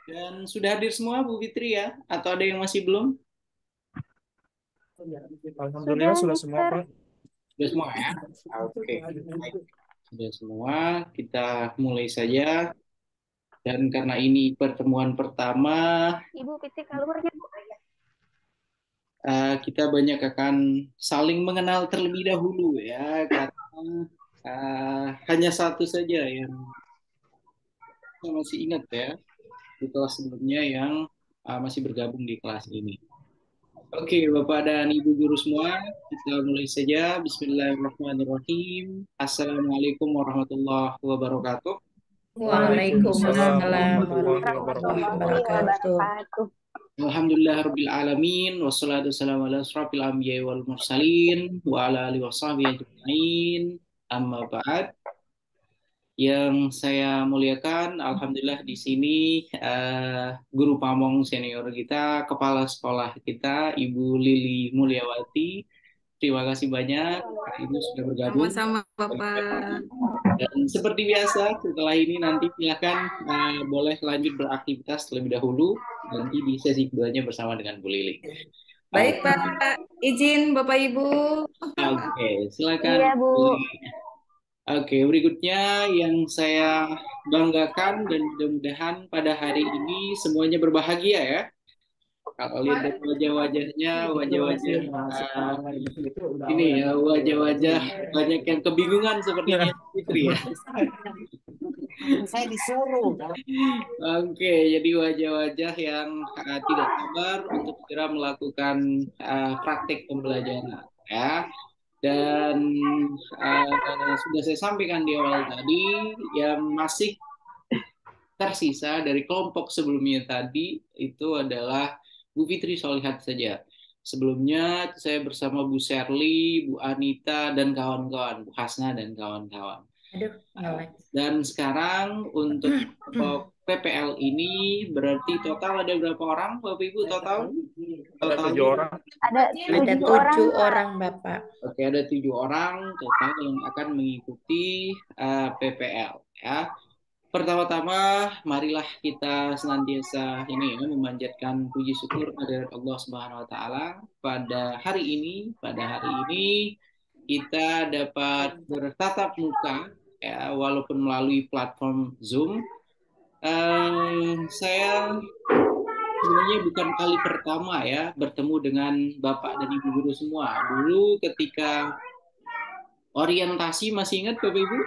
Dan sudah hadir semua Bu Fitri ya? Atau ada yang masih belum? Alhamdulillah Sudah, sudah semua, Mister. Pak. Sudah semua ya? Oke, baik. Sudah semua, kita mulai saja. Dan karena ini pertemuan pertama, Ibu Fitri keluarnya. kita banyak akan saling mengenal terlebih dahulu ya. Karena hanya satu saja yang saya masih ingat ya, di kelas sebelumnya yang masih bergabung di kelas ini. Oke, Bapak dan Ibu guru semua, kita mulai saja. Bismillahirrahmanirrahim. Assalamualaikum warahmatullahi wabarakatuh. Waalaikumsalam Waalaikumsalam warahmatullahi warahmatullahi wabarakatuh. Warahmatullahi wabarakatuh. wabarakatuh. Alhamdulillah Rabbil Alamin. Wassalatu wassalamu ala asrafil anbiya wal mursalin. Wa ala alihi wa sahbihi ajma'in. Amma ba'd. Yang saya muliakan, Alhamdulillah di sini guru pamong senior kita, kepala sekolah kita, Ibu Lili Mulyawati. Terima kasih banyak Kak Ibu sudah bergabung. Sama-sama, Bapak. Dan seperti biasa, setelah ini nanti silakan boleh lanjut beraktivitas terlebih dahulu. Nanti di sesi keduanya bersama dengan Bu Lili. Baik, Pak. Izin, Bapak Ibu. Oke, silakan Iya, Bu. Bu Lili. Oke, berikutnya yang saya banggakan dan mudah-mudahan pada hari ini semuanya berbahagia ya. Kalau lihat dari wajah-wajahnya, wajah-wajah ini ya, wajah-wajah banyak yang kebingungan sepertinya Fitri ya. Saya disuruh. Oke, jadi wajah-wajah yang tidak sabar untuk segera melakukan praktik pembelajaran ya. Dan sudah saya sampaikan di awal tadi, yang masih tersisa dari kelompok sebelumnya tadi itu adalah Bu Fitri Solihat saja. Sebelumnya saya bersama Bu Sherly, Bu Anita, dan kawan-kawan, Bu Hasna dan kawan-kawan. Aduh, ngelek. Dan sekarang untuk kelompok PPL ini berarti total ada berapa orang, Bapak Ibu total? Ada Total 7 orang. Ada Ada 7 orang, 7 orang, Pak. Bapak. Oke, ada 7 orang total yang akan mengikuti PPL ya. Pertama-tama, marilah kita senantiasa ini ya, memanjatkan puji syukur kehadirat Allah Subhanahu Wa Taala pada hari ini kita dapat bertatap muka ya, walaupun melalui platform Zoom. Saya sebenarnya bukan kali pertama ya bertemu dengan Bapak dan Ibu guru semua. Dulu ketika orientasi masih ingat Bapak Ibu?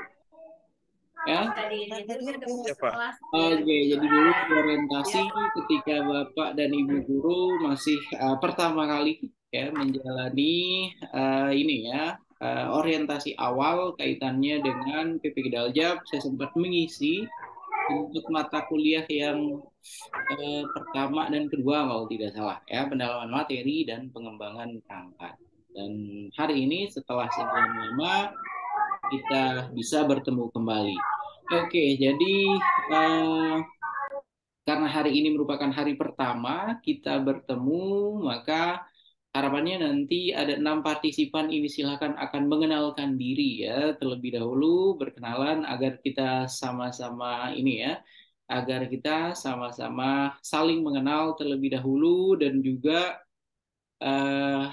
Ya. Ya, Pak. Oke, jadi dulu orientasi ketika Bapak dan Ibu guru masih pertama kali ya menjalani ini ya orientasi awal kaitannya dengan PPG Daljab. Saya sempat mengisi untuk mata kuliah yang pertama dan kedua kalau tidak salah ya, pendalaman materi dan pengembangan perangkat. Dan hari ini setelah sekian lama kita bisa bertemu kembali. Oke, jadi karena hari ini merupakan hari pertama kita bertemu, maka harapannya nanti ada 6 partisipan ini silakan akan mengenalkan diri ya terlebih dahulu, berkenalan agar kita sama-sama ini ya, agar kita sama-sama saling mengenal terlebih dahulu dan juga eh,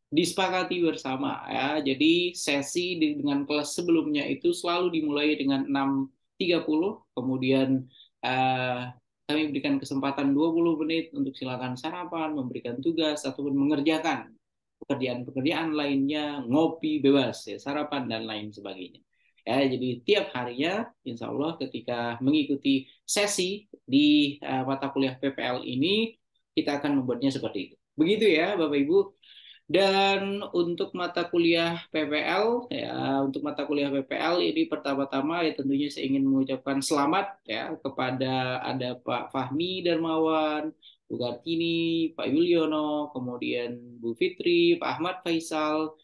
disepakati bersama ya. Jadi sesi dengan kelas sebelumnya itu selalu dimulai dengan 6.30, kemudian eh, kami berikan kesempatan 20 menit untuk silakan sarapan, memberikan tugas ataupun mengerjakan pekerjaan-pekerjaan lainnya, ngopi bebas ya, sarapan dan lain sebagainya. Ya, jadi tiap harinya insya Allah ketika mengikuti sesi di mata kuliah PPL ini kita akan membuatnya seperti itu. Begitu ya Bapak Ibu. Dan untuk mata kuliah PPL ya, untuk mata kuliah PPL ini pertama-tama ya tentunya saya ingin mengucapkan selamat ya kepada ada Pak Fahmi Darmawan, Bu Kartini, Pak Yuliono, kemudian Bu Fitri, Pak Ahmad Faisal,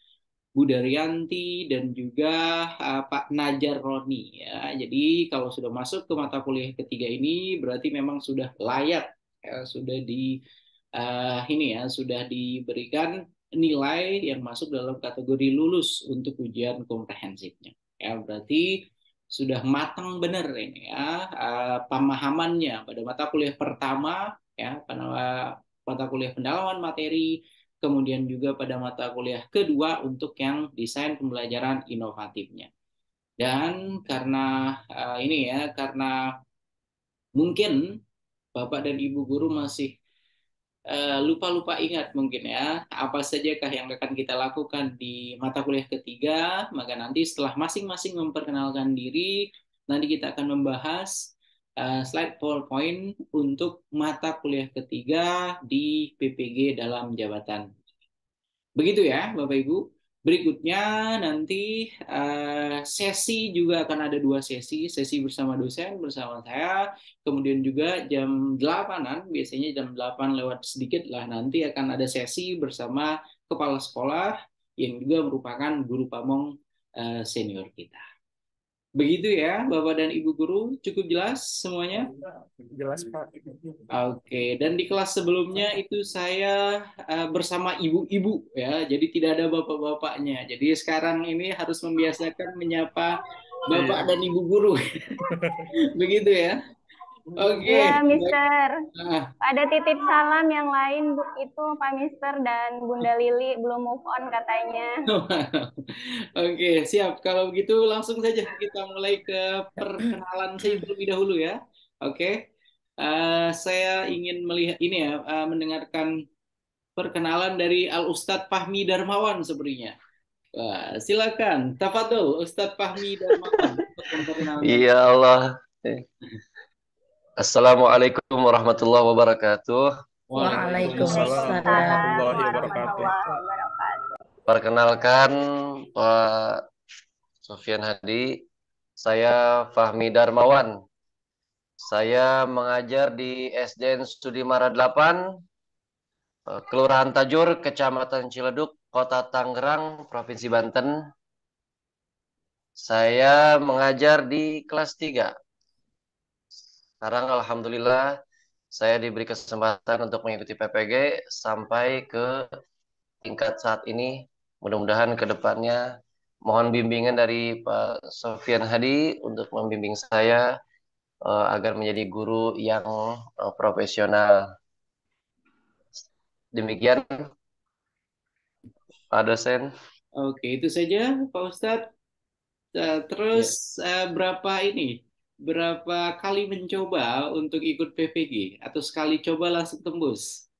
Bu Daryanti dan juga Pak Najar Roni ya. Jadi kalau sudah masuk ke mata kuliah ketiga ini berarti memang sudah layak ya, sudah di ini ya sudah diberikan nilai yang masuk dalam kategori lulus untuk ujian komprehensifnya. Ya, berarti sudah matang benar ini ya pemahamannya pada mata kuliah pertama ya pada mata kuliah pendalaman materi, kemudian juga pada mata kuliah kedua untuk yang desain pembelajaran inovatifnya. Dan karena ini ya karena mungkin Bapak dan Ibu guru masih lupa-lupa ingat mungkin ya apa sajakah yang akan kita lakukan di mata kuliah ketiga, maka nanti setelah masing-masing memperkenalkan diri nanti kita akan membahas slide PowerPoint untuk mata kuliah ketiga di PPG dalam jabatan. Begitu ya Bapak Ibu. Berikutnya nanti sesi juga akan ada 2 sesi bersama dosen bersama saya, kemudian juga jam 8-an, biasanya jam 8 lewat sedikit lah nanti akan ada sesi bersama kepala sekolah yang juga merupakan guru pamong senior kita. Begitu ya Bapak dan Ibu guru, cukup jelas semuanya? Jelas, Pak. Oke, dan di kelas sebelumnya itu saya bersama ibu-ibu ya, jadi tidak ada bapak-bapaknya. Jadi sekarang ini harus membiasakan menyapa bapak dan ibu guru, begitu ya. Iya, Oke, baik. Mister. Nah, Ada titip salam yang lain itu Pak Mister dan Bunda Lili belum move on katanya. oke, siap. Kalau begitu langsung saja kita mulai ke perkenalan saya terlebih dahulu ya. Oke, saya ingin melihat ini ya, mendengarkan perkenalan dari Al Ustadz Fahmi Darmawan sepertinya. Wah, silakan. Tafadhol Ustadz Fahmi Darmawan untuk memperkenalkan. Ya Allah. Assalamualaikum warahmatullahi wabarakatuh. Waalaikumsalam. Waalaikumsalam. Warahmatullahi wabarakatuh. Warahmatullahi wabarakatuh. Perkenalkan Pak Sofyan Hadi, saya Fahmi Darmawan. Saya mengajar di SDN Sudimara 8, Kelurahan Tajur, Kecamatan Ciledug, Kota Tangerang, Provinsi Banten. Saya mengajar di kelas 3. Sekarang alhamdulillah saya diberi kesempatan untuk mengikuti PPG sampai ke tingkat saat ini. Mudah-mudahan ke depannya mohon bimbingan dari Pak Sofyan Hadi untuk membimbing saya agar menjadi guru yang profesional. Demikian Pak dosen. Oke, itu saja Pak Ustadz. Terus berapa kali mencoba untuk ikut PPG atau sekali coba langsung tembus?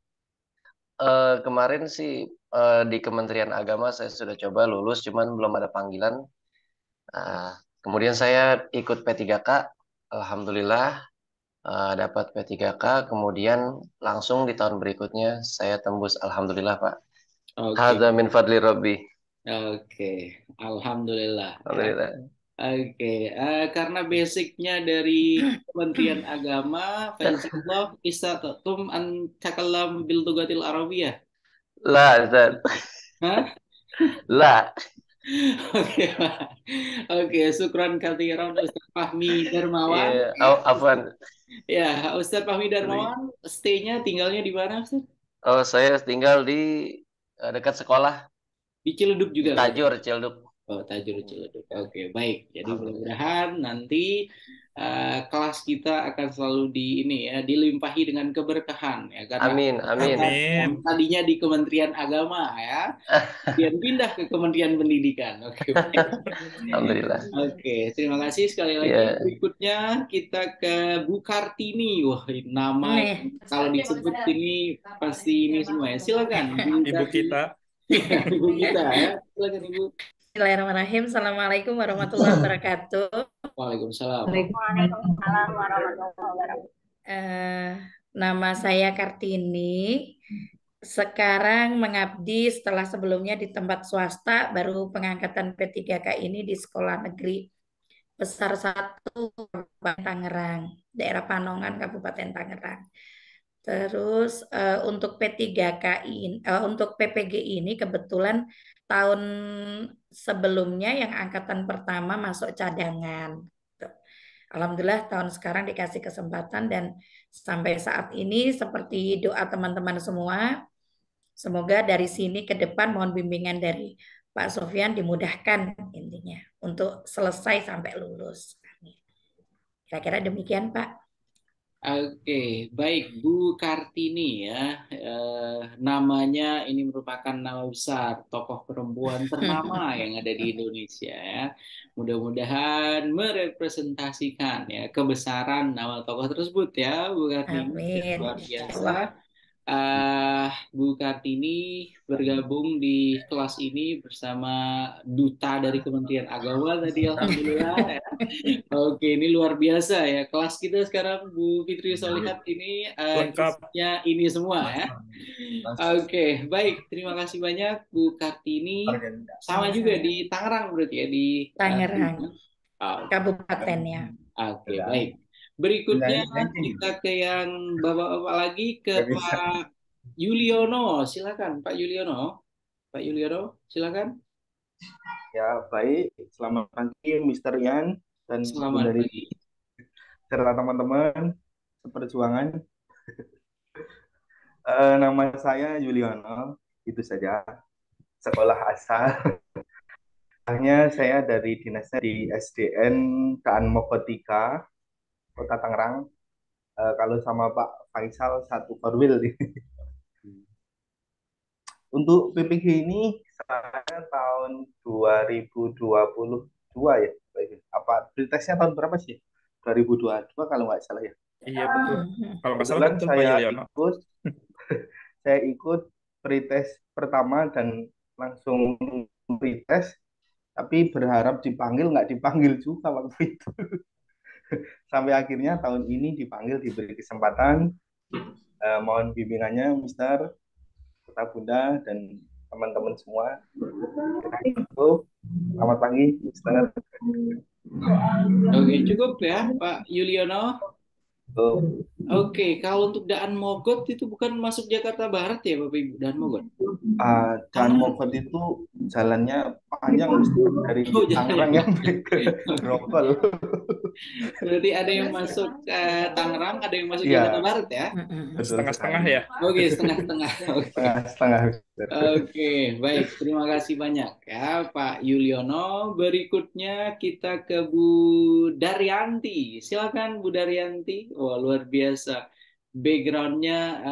Kemarin sih di Kementerian Agama saya sudah coba lulus, cuman belum ada panggilan. Kemudian saya ikut P3K, alhamdulillah dapat P3K. Kemudian langsung di tahun berikutnya saya tembus, alhamdulillah Pak. Oke, Hadza min fadli Rabbi. oke, alhamdulillah. Alhamdulillah. Oke, karena basicnya dari Kementerian Agama, Fenzillah istatatum an takallam bil lugatil Arabiyah. La, Ustaz. Hah? La. Oke, Pak. Oke, syukran katsiran Ustaz Fahmi Darmawan. Iya, afwan. Ya, Ustaz Fahmi Darmawan, stay-nya tinggalnya di mana, Ustaz? Oh, saya tinggal di dekat sekolah Di Ciledug di juga, Pak? Tajur, Ciledug. Oh, Tajur Ciledug. Oke, baik. Jadi Alhamdulillah. mudah-mudahan nanti kelas kita akan selalu dilimpahi dengan keberkahan ya karena Amin, amin. yang tadinya di Kementerian Agama ya, kemudian pindah ke Kementerian Pendidikan. Oke, baik. Alhamdulillah. Oke, terima kasih sekali lagi. Iya. Berikutnya kita ke Bu Kartini. Wah, ini nama Nih. kalau disebut ini pasti ini semua ya. Silakan Bu Ibu Kartini. kita. Ibu kita ya. Silakan Ibu. Bismillahirrahmanirrahim. Assalamualaikum warahmatullahi wabarakatuh. Waalaikumsalam. Waalaikumsalam warahmatullahi wabarakatuh. Nama saya Kartini. Sekarang mengabdi setelah sebelumnya di tempat swasta, baru pengangkatan P3K ini di sekolah negeri besar 1 Kabupaten Tangerang, daerah Panongan, Kabupaten Tangerang. Terus untuk P3K ini, untuk PPG ini kebetulan tahun sebelumnya yang angkatan pertama masuk cadangan. Alhamdulillah tahun sekarang dikasih kesempatan dan sampai saat ini seperti doa teman-teman semua, semoga dari sini ke depan mohon bimbingan dari Pak Sofyan dimudahkan intinya untuk selesai sampai lulus. Kira-kira demikian, Pak. Oke, baik Bu Kartini ya. Namanya ini merupakan nama besar, tokoh perempuan ternama yang ada di Indonesia ya. Mudah-mudahan merepresentasikan ya kebesaran nama tokoh tersebut ya, Bu Kartini. Amin. Luar Insya biasa. Allah. Bu Kartini bergabung di kelas ini bersama duta dari Kementerian Agama tadi, alhamdulillah ya. Oke, ini luar biasa ya. Kelas kita sekarang Bu Fitri Solihat ini Lengkap. isinya ini semua ya. Oke, baik. Terima kasih banyak Bu Kartini. Sama juga di Tangerang berarti ya di Tangerang, Oke, kabupatennya. baik. Berikutnya kita ke yang bapak-bapak lagi, ke Pak Yuliono. Silakan Pak Yuliono. Pak Yuliono, silakan. Ya, baik. Selamat pagi, Mr. Ian dan Selamat dari pagi. serta teman-teman seperjuangan. Nama saya Yuliono, itu saja. Sekolah asal. Hanya saya dari dinasnya di SDN Daan Mogot 3, Kota Tangerang. Kalau sama Pak Faisal satu Korwil. Untuk PPG ini saya tahun 2022 ya. Apa pretestnya tahun berapa sih? 2022 kalau nggak salah ya. Iya betul. Kalau nggak salah Kebetulan betul Pak saya Yuliono. ikut pretest pertama dan langsung pretest, tapi berharap dipanggil, nggak dipanggil juga waktu itu. Sampai akhirnya tahun ini dipanggil, diberi kesempatan. Mohon bimbingannya, Mister, Kota Bunda, dan teman-teman semua. Selamat pagi, Mister. Oke, cukup ya Pak Yuliono. Oke, kalau untuk Daan Mogot itu bukan masuk Jakarta Barat ya Bapak Ibu, Daan Mogot? Daan Mogot itu jalannya panjang dari Tangerang yang ke Grogol. Berarti ada yang masuk Tangerang, ada yang masuk Iya. Jakarta Barat ya? Setengah-setengah ya. Oke, setengah-setengah. Oke. Setengah-setengah. Oke, baik. Terima kasih banyak ya Pak Yuliono. Berikutnya kita ke Bu Daryanti. Silakan Bu Daryanti. Wah, luar biasa. Backgroundnya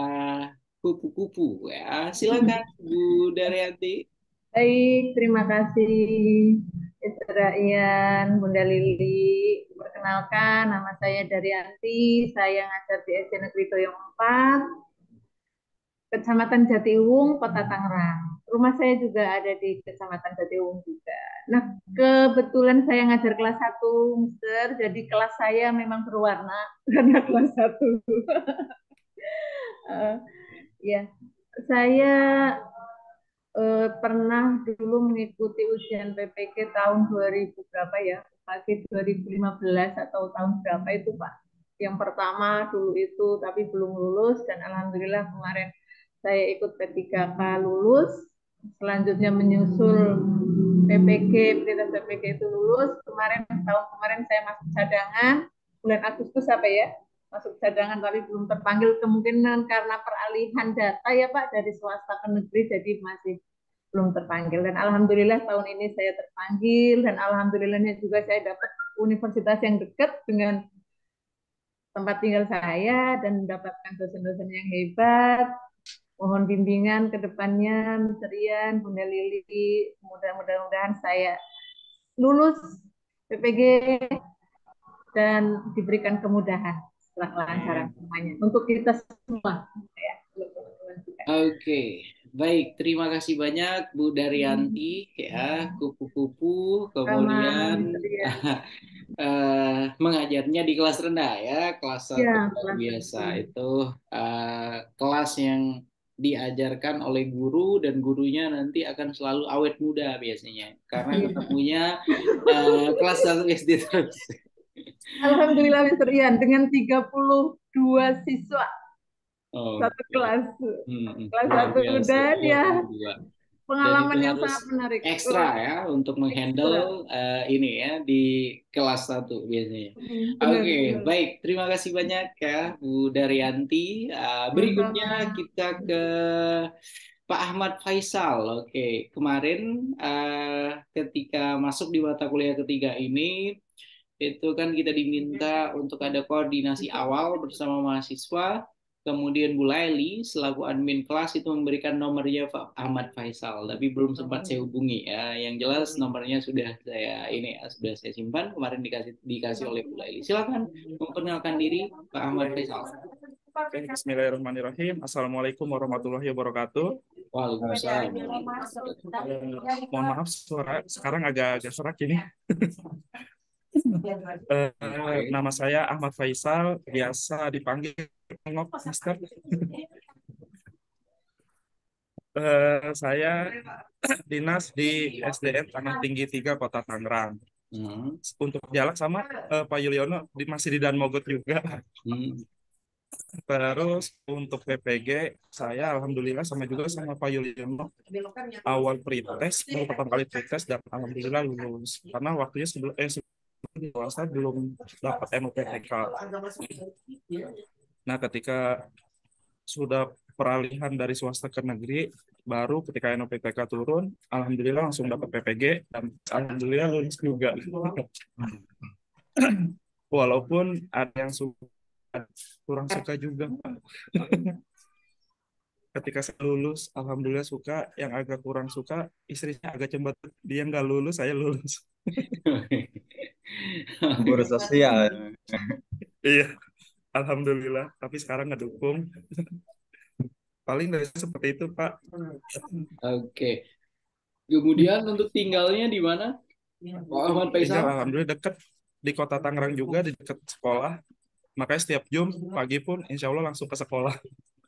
kupu-kupu ya. Silakan Bu Daryanti. Baik, terima kasih Mr. Ian, Bunda Lili. Perkenalkan, nama saya Daryanti. Saya ngajar di SD Negeri Toyong 4, Kecamatan Jatiwung, Kota Tangerang. Rumah saya juga ada di Kecamatan Jatiwung juga. Nah, kebetulan saya ngajar kelas 1, Mister. Jadi kelas saya memang berwarna karena kelas 1. Ya, saya pernah dulu mengikuti ujian PPG tahun 2000 berapa ya? Pasti 2015 atau tahun berapa itu, Pak? Yang pertama dulu itu, tapi belum lulus, dan alhamdulillah kemarin saya ikut P3K lulus. Selanjutnya menyusul PPG, prioritas PPG itu lulus. Tahun kemarin saya masuk cadangan, bulan Agustus apa ya? Masuk cadangan tapi belum terpanggil, kemungkinan karena peralihan data ya Pak dari swasta ke negeri, jadi masih belum terpanggil. Dan alhamdulillah tahun ini saya terpanggil, dan alhamdulillahnya juga saya dapat universitas yang dekat dengan tempat tinggal saya dan mendapatkan dosen-dosen yang hebat. Mohon bimbingan ke depannya, Mr. Ian, Bunda Lili. Mudah-mudahan saya lulus PPG dan diberikan kemudahan setelah kelancaran semuanya untuk kita semua. Oke, baik. Terima kasih banyak Bu Daryanti ya, kupu-kupu, kemudian mengajarnya di kelas rendah ya, kelas 1 Ya, luar biasa. Itu kelas yang diajarkan oleh guru, dan gurunya nanti akan selalu awet muda biasanya karena ketemunya kelas 1 SD terus. Alhamdulillah Mr. Ian dengan 32 siswa satu kelas. Kelas 1 dan ya pengalaman yang sangat menarik. Ekstra ya untuk menghandle ini ya di kelas 1 biasanya. Oke, baik. Terima kasih banyak ya Bu Daryanti. Berikutnya kita ke Pak Ahmad Faisal. Oke, kemarin ketika masuk di mata kuliah ketiga ini itu kan kita diminta untuk ada koordinasi awal bersama mahasiswa. Kemudian Bu Laili selaku admin kelas itu memberikan nomornya Pak Ahmad Faisal, tapi belum sempat saya hubungi ya. Yang jelas nomornya sudah sudah saya simpan, kemarin dikasih oleh Bu Laili. Silakan memperkenalkan diri Pak Ahmad Faisal. Oke, bismillahirrahmanirrahim. Assalamualaikum warahmatullahi wabarakatuh. Waalaikumsalam. Mohon maaf suara sekarang agak serak ini. Nama saya Ahmad Faisal, biasa dipanggil Ngok, Mister. Saya dinas di SDN Tanah Tinggi 3 Kota Tangerang. Untuk jalan sama Pak Yuliono masih di Dan Mogot juga. Terus untuk PPG saya alhamdulillah sama Pak Yuliono awal pretest, baru pertama kali pretest dan alhamdulillah lulus. Karena waktunya sebelum swasta belum dapat NUPTK. Nah, ketika sudah peralihan dari swasta ke negeri, baru ketika NUPTK turun, alhamdulillah langsung dapat PPG dan alhamdulillah lulus juga. Walaupun ada yang kurang suka juga. Ketika saya lulus, alhamdulillah suka. Yang agak kurang suka, istrinya agak cemberut. Dia nggak lulus, saya lulus. Guru sosial. Iya, alhamdulillah. Tapi sekarang ngedukung. Paling dari seperti itu, Pak. Oke. Kemudian untuk tinggalnya di mana, Pak Ahmad Faisal? Alhamdulillah dekat di Kota Tangerang juga, di dekat sekolah. Makanya setiap jam pagi pun insya Allah langsung ke sekolah.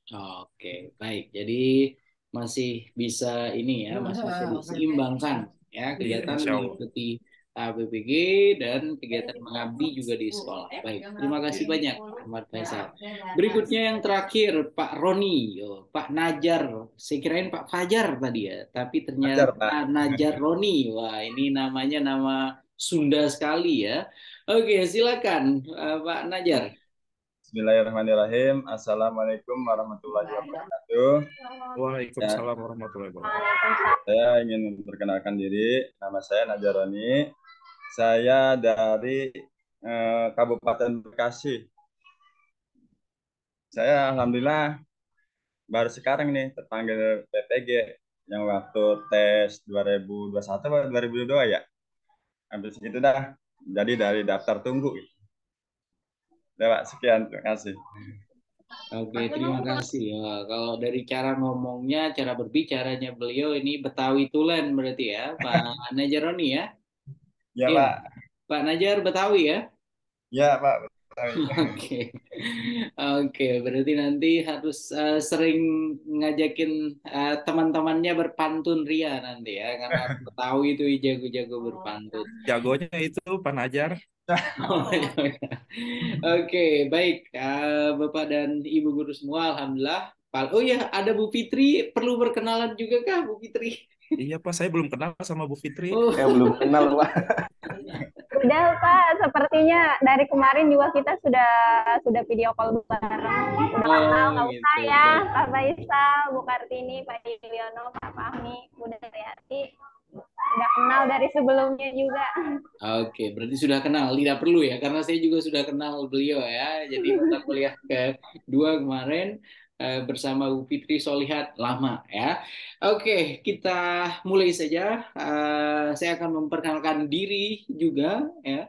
Oke, baik. Jadi masih bisa masih bisa diseimbangkan ya kegiatan mengikuti PPG dan kegiatan mengabdi juga di sekolah. Baik, terima kasih banyak Ahmad Faisal. Berikutnya yang terakhir Pak Roni, Pak Najar. Saya kirain Pak Fajar tadi ya, tapi ternyata Najar Roni. Wah, ini namanya nama Sunda sekali ya. Oke, silakan Pak Najar. Bismillahirrahmanirrahim. Assalamualaikum warahmatullahi wabarakatuh. Waalaikumsalam warahmatullahi wabarakatuh. Saya ingin memperkenalkan diri. Nama saya Najaroni. Saya dari Kabupaten Bekasi. Saya alhamdulillah baru sekarang nih terpanggil PPG yang waktu tes 2021 atau 2022 ya. Habis itu dah. Jadi dari daftar tunggu. Ya, Pak, sekian, terima kasih. Oke, terima kasih. Ya, kalau dari cara ngomongnya, cara berbicaranya beliau ini Betawi Tulen berarti ya, Pak Najaroni ya? Ya, Pak. Pak Najar Betawi ya? Ya, Pak. Betawi. Oke, berarti nanti harus sering ngajakin teman-temannya berpantun ria nanti ya, karena Betawi itu jago-jago berpantun. Jagonya itu Pak Najar. Oke, baik Bapak dan Ibu guru semua, alhamdulillah. Oh ya, ada Bu Fitri, perlu berkenalan juga kah Bu Fitri? Iya Pak, saya belum kenal sama Bu Fitri. Saya belum kenal Pak. Udah Pak, sepertinya dari kemarin juga kita sudah video call bareng. Udah kenal, nggak usah ya, Pak Faisal, Bu Kartini, Pak Yuliono, Pak Fahmi, Bu Daryati. Udah kenal dari sebelumnya juga. Oke, berarti sudah kenal. Tidak perlu ya, karena saya juga sudah kenal beliau ya. Jadi kita kuliah kedua kemarin bersama Bu Fitri Solihat lama ya. Oke, kita mulai saja. Saya akan memperkenalkan diri juga ya.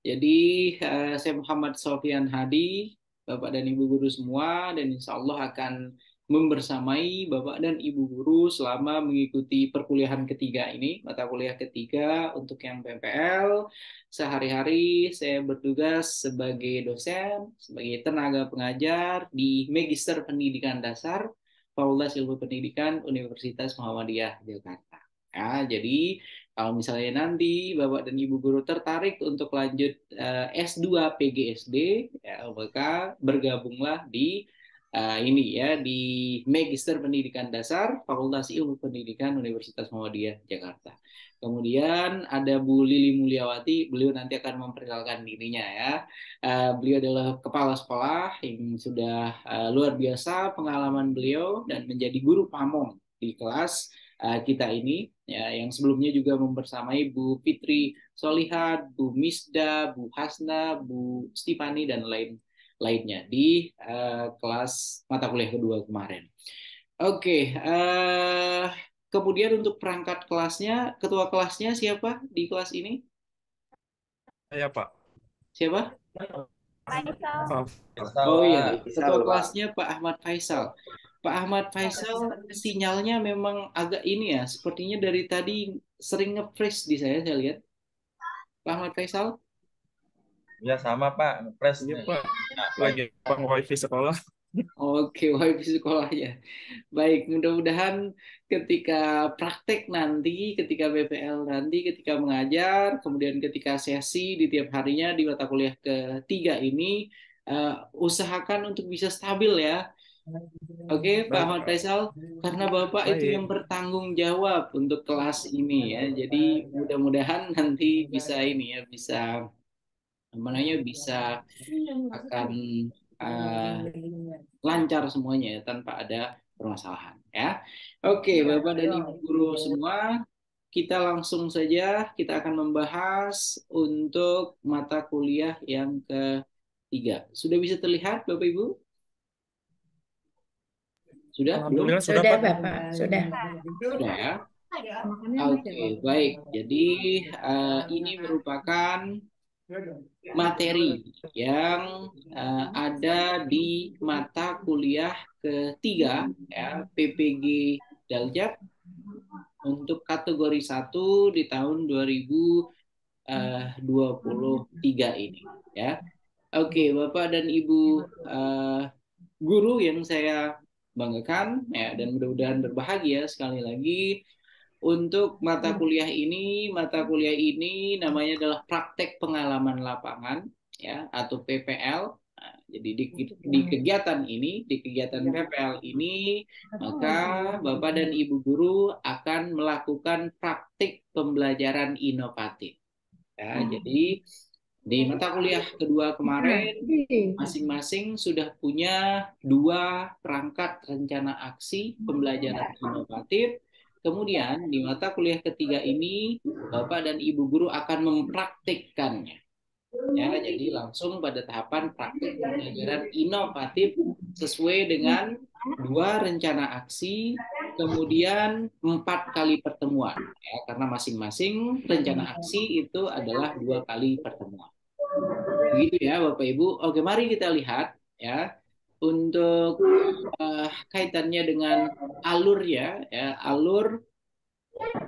Jadi saya Muhammad Sofyan Hadi, Bapak dan Ibu guru semua, dan insya Allah akan membersamai Bapak dan Ibu guru selama mengikuti perkuliahan ketiga ini, mata kuliah ketiga untuk yang PPL. Sehari-hari saya bertugas sebagai dosen, sebagai tenaga pengajar di Magister Pendidikan Dasar, Fakultas Ilmu Pendidikan Universitas Muhammadiyah Jakarta. Ya, jadi kalau misalnya nanti Bapak dan Ibu guru tertarik untuk lanjut S2 PGSD, ya, maka bergabunglah di di Magister Pendidikan Dasar Fakultas Ilmu Pendidikan Universitas Muhammadiyah Jakarta. Kemudian ada Bu Lili Mulyawati, beliau nanti akan memperkenalkan dirinya ya. Beliau adalah kepala sekolah yang sudah luar biasa pengalaman beliau dan menjadi guru pamong di kelas kita ini, ya, yang sebelumnya juga membersamai Bu Fitri Solihat, Bu Misda, Bu Hasna, Bu Stipani, dan lainnya di kelas mata kuliah kedua kemarin. Oke, kemudian untuk perangkat kelasnya, ketua kelasnya siapa di kelas ini? Ya, Pak. Siapa? Faisal. Oh iya, ketua Faisal, Pak. kelasnya Pak Ahmad Faisal. Pak Ahmad Faisal sinyalnya memang agak ini ya, sepertinya dari tadi sering nge-freeze di saya lihat. Pak Ahmad Faisal? Ya sama Pak, ngepres Iya, nih. Pak. Nah, Lagi Pak wifi sekolah. Oke, wifi sekolahnya. Baik, mudah-mudahan ketika praktek nanti, ketika BPL nanti, ketika mengajar, kemudian ketika sesi di tiap harinya di mata kuliah ketiga ini, usahakan untuk bisa stabil ya. Oke, Pak Baik, Ahmad Pak. Faisal, karena Bapak itu Baik. yang bertanggung jawab untuk kelas ini ya. Jadi mudah-mudahan nanti bisa ini ya, bisa bisa akan lancar semuanya ya, tanpa ada permasalahan ya. Oke, Bapak dan Ibu guru semua, kita langsung saja kita akan membahas untuk mata kuliah yang ketiga. Sudah bisa terlihat Bapak Ibu? Sudah? Belum? Alhamdulillah sudah, Sudah, Pak. Bapak. Sudah. Sudah ya. Oke, baik. Jadi ini merupakan materi yang ada di mata kuliah ketiga ya, PPG Daljak untuk kategori 1 di tahun 2023 ini ya. Oke, Bapak dan Ibu guru yang saya banggakan ya, dan mudah-mudahan berbahagia sekali lagi. Untuk mata kuliah ini namanya adalah praktek pengalaman lapangan ya, atau PPL. Nah, jadi di kegiatan ini, di kegiatan PPL ini, maka Bapak dan Ibu guru akan melakukan praktik pembelajaran inovatif. Ya, jadi di mata kuliah kedua kemarin masing-masing sudah punya 2 perangkat rencana aksi pembelajaran inovatif. Kemudian di mata kuliah ketiga ini Bapak dan Ibu guru akan mempraktikkannya. Ya, jadi langsung pada tahapan praktik pembelajaran inovatif sesuai dengan 2 rencana aksi, kemudian 4 kali pertemuan. Ya, karena masing-masing rencana aksi itu adalah 2 kali pertemuan. Begitu ya Bapak Ibu. Oke, mari kita lihat ya untuk kaitannya dengan alur ya, alur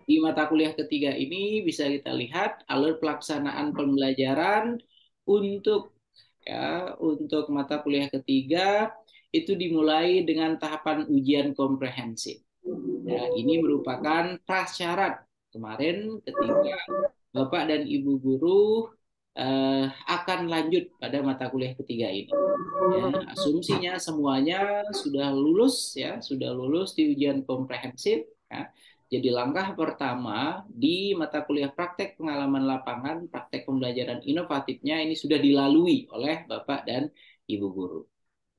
di mata kuliah ketiga ini bisa kita lihat alur pelaksanaan pembelajaran untuk untuk mata kuliah ketiga itu dimulai dengan tahapan ujian komprehensif. Ya, ini merupakan prasyarat kemarin ketika Bapak dan Ibu guru akan lanjut pada mata kuliah ketiga ini. Ya, asumsinya semuanya sudah lulus ya, sudah lulus di ujian komprehensif. Ya. Jadi langkah pertama di mata kuliah praktek pengalaman lapangan, praktek pembelajaran inovatifnya ini sudah dilalui oleh Bapak dan Ibu guru.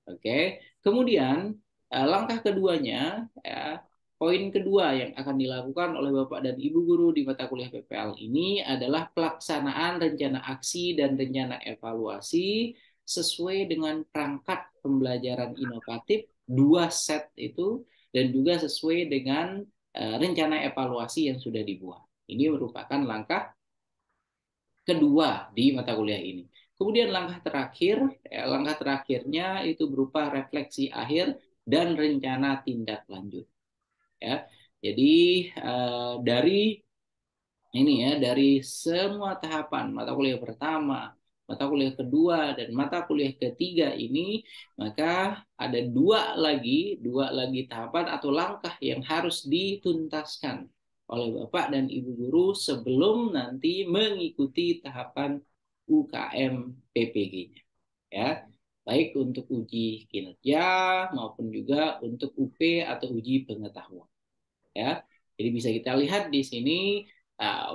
Oke, kemudian langkah keduanya, ya, poin kedua yang akan dilakukan oleh Bapak dan Ibu guru di mata kuliah PPL ini adalah pelaksanaan rencana aksi dan rencana evaluasi sesuai dengan perangkat pembelajaran inovatif 2 set itu, dan juga sesuai dengan rencana evaluasi yang sudah dibuat. Ini merupakan langkah kedua di mata kuliah ini. Kemudian langkah terakhirnya itu berupa refleksi akhir dan rencana tindak lanjut. Ya, jadi dari semua tahapan mata kuliah pertama, mata kuliah kedua, dan mata kuliah ketiga ini, maka ada dua lagi tahapan atau langkah yang harus dituntaskan oleh Bapak dan Ibu guru sebelum nanti mengikuti tahapan UKM PPG-nya. Ya, baik untuk uji kinerja maupun juga untuk UP atau uji pengetahuan. Ya, jadi bisa kita lihat di sini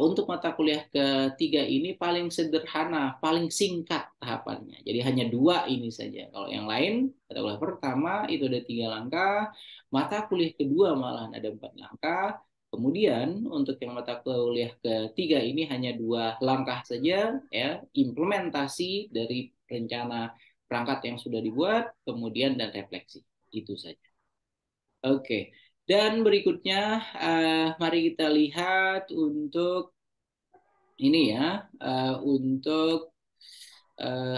untuk mata kuliah ketiga ini paling sederhana, paling singkat tahapannya. Jadi hanya 2 ini saja. Kalau yang lain, mata kuliah pertama itu ada 3 langkah, mata kuliah kedua malahan ada 4 langkah, Kemudian untuk yang mata kuliah ketiga ini hanya 2 langkah saja ya, implementasi dari rencana perangkat yang sudah dibuat, kemudian dan refleksi. Itu saja. Oke. Dan berikutnya mari kita lihat untuk ini ya, untuk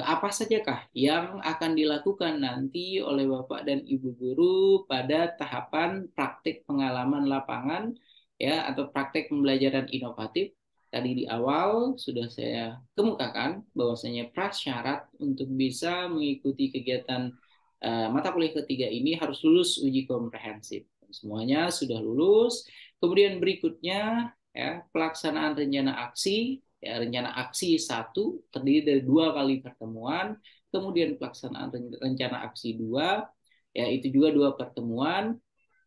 apa sajakah yang akan dilakukan nanti oleh Bapak dan Ibu guru pada tahapan praktik pengalaman lapangan ya, atau praktik pembelajaran inovatif. Tadi di awal sudah saya kemukakan bahwasanya prasyarat untuk bisa mengikuti kegiatan mata kuliah ketiga ini harus lulus uji komprehensif. Semuanya sudah lulus. Kemudian berikutnya ya, pelaksanaan rencana aksi. Ya, rencana aksi 1 terdiri dari 2 kali pertemuan, kemudian pelaksanaan rencana aksi 2, ya itu juga 2 pertemuan,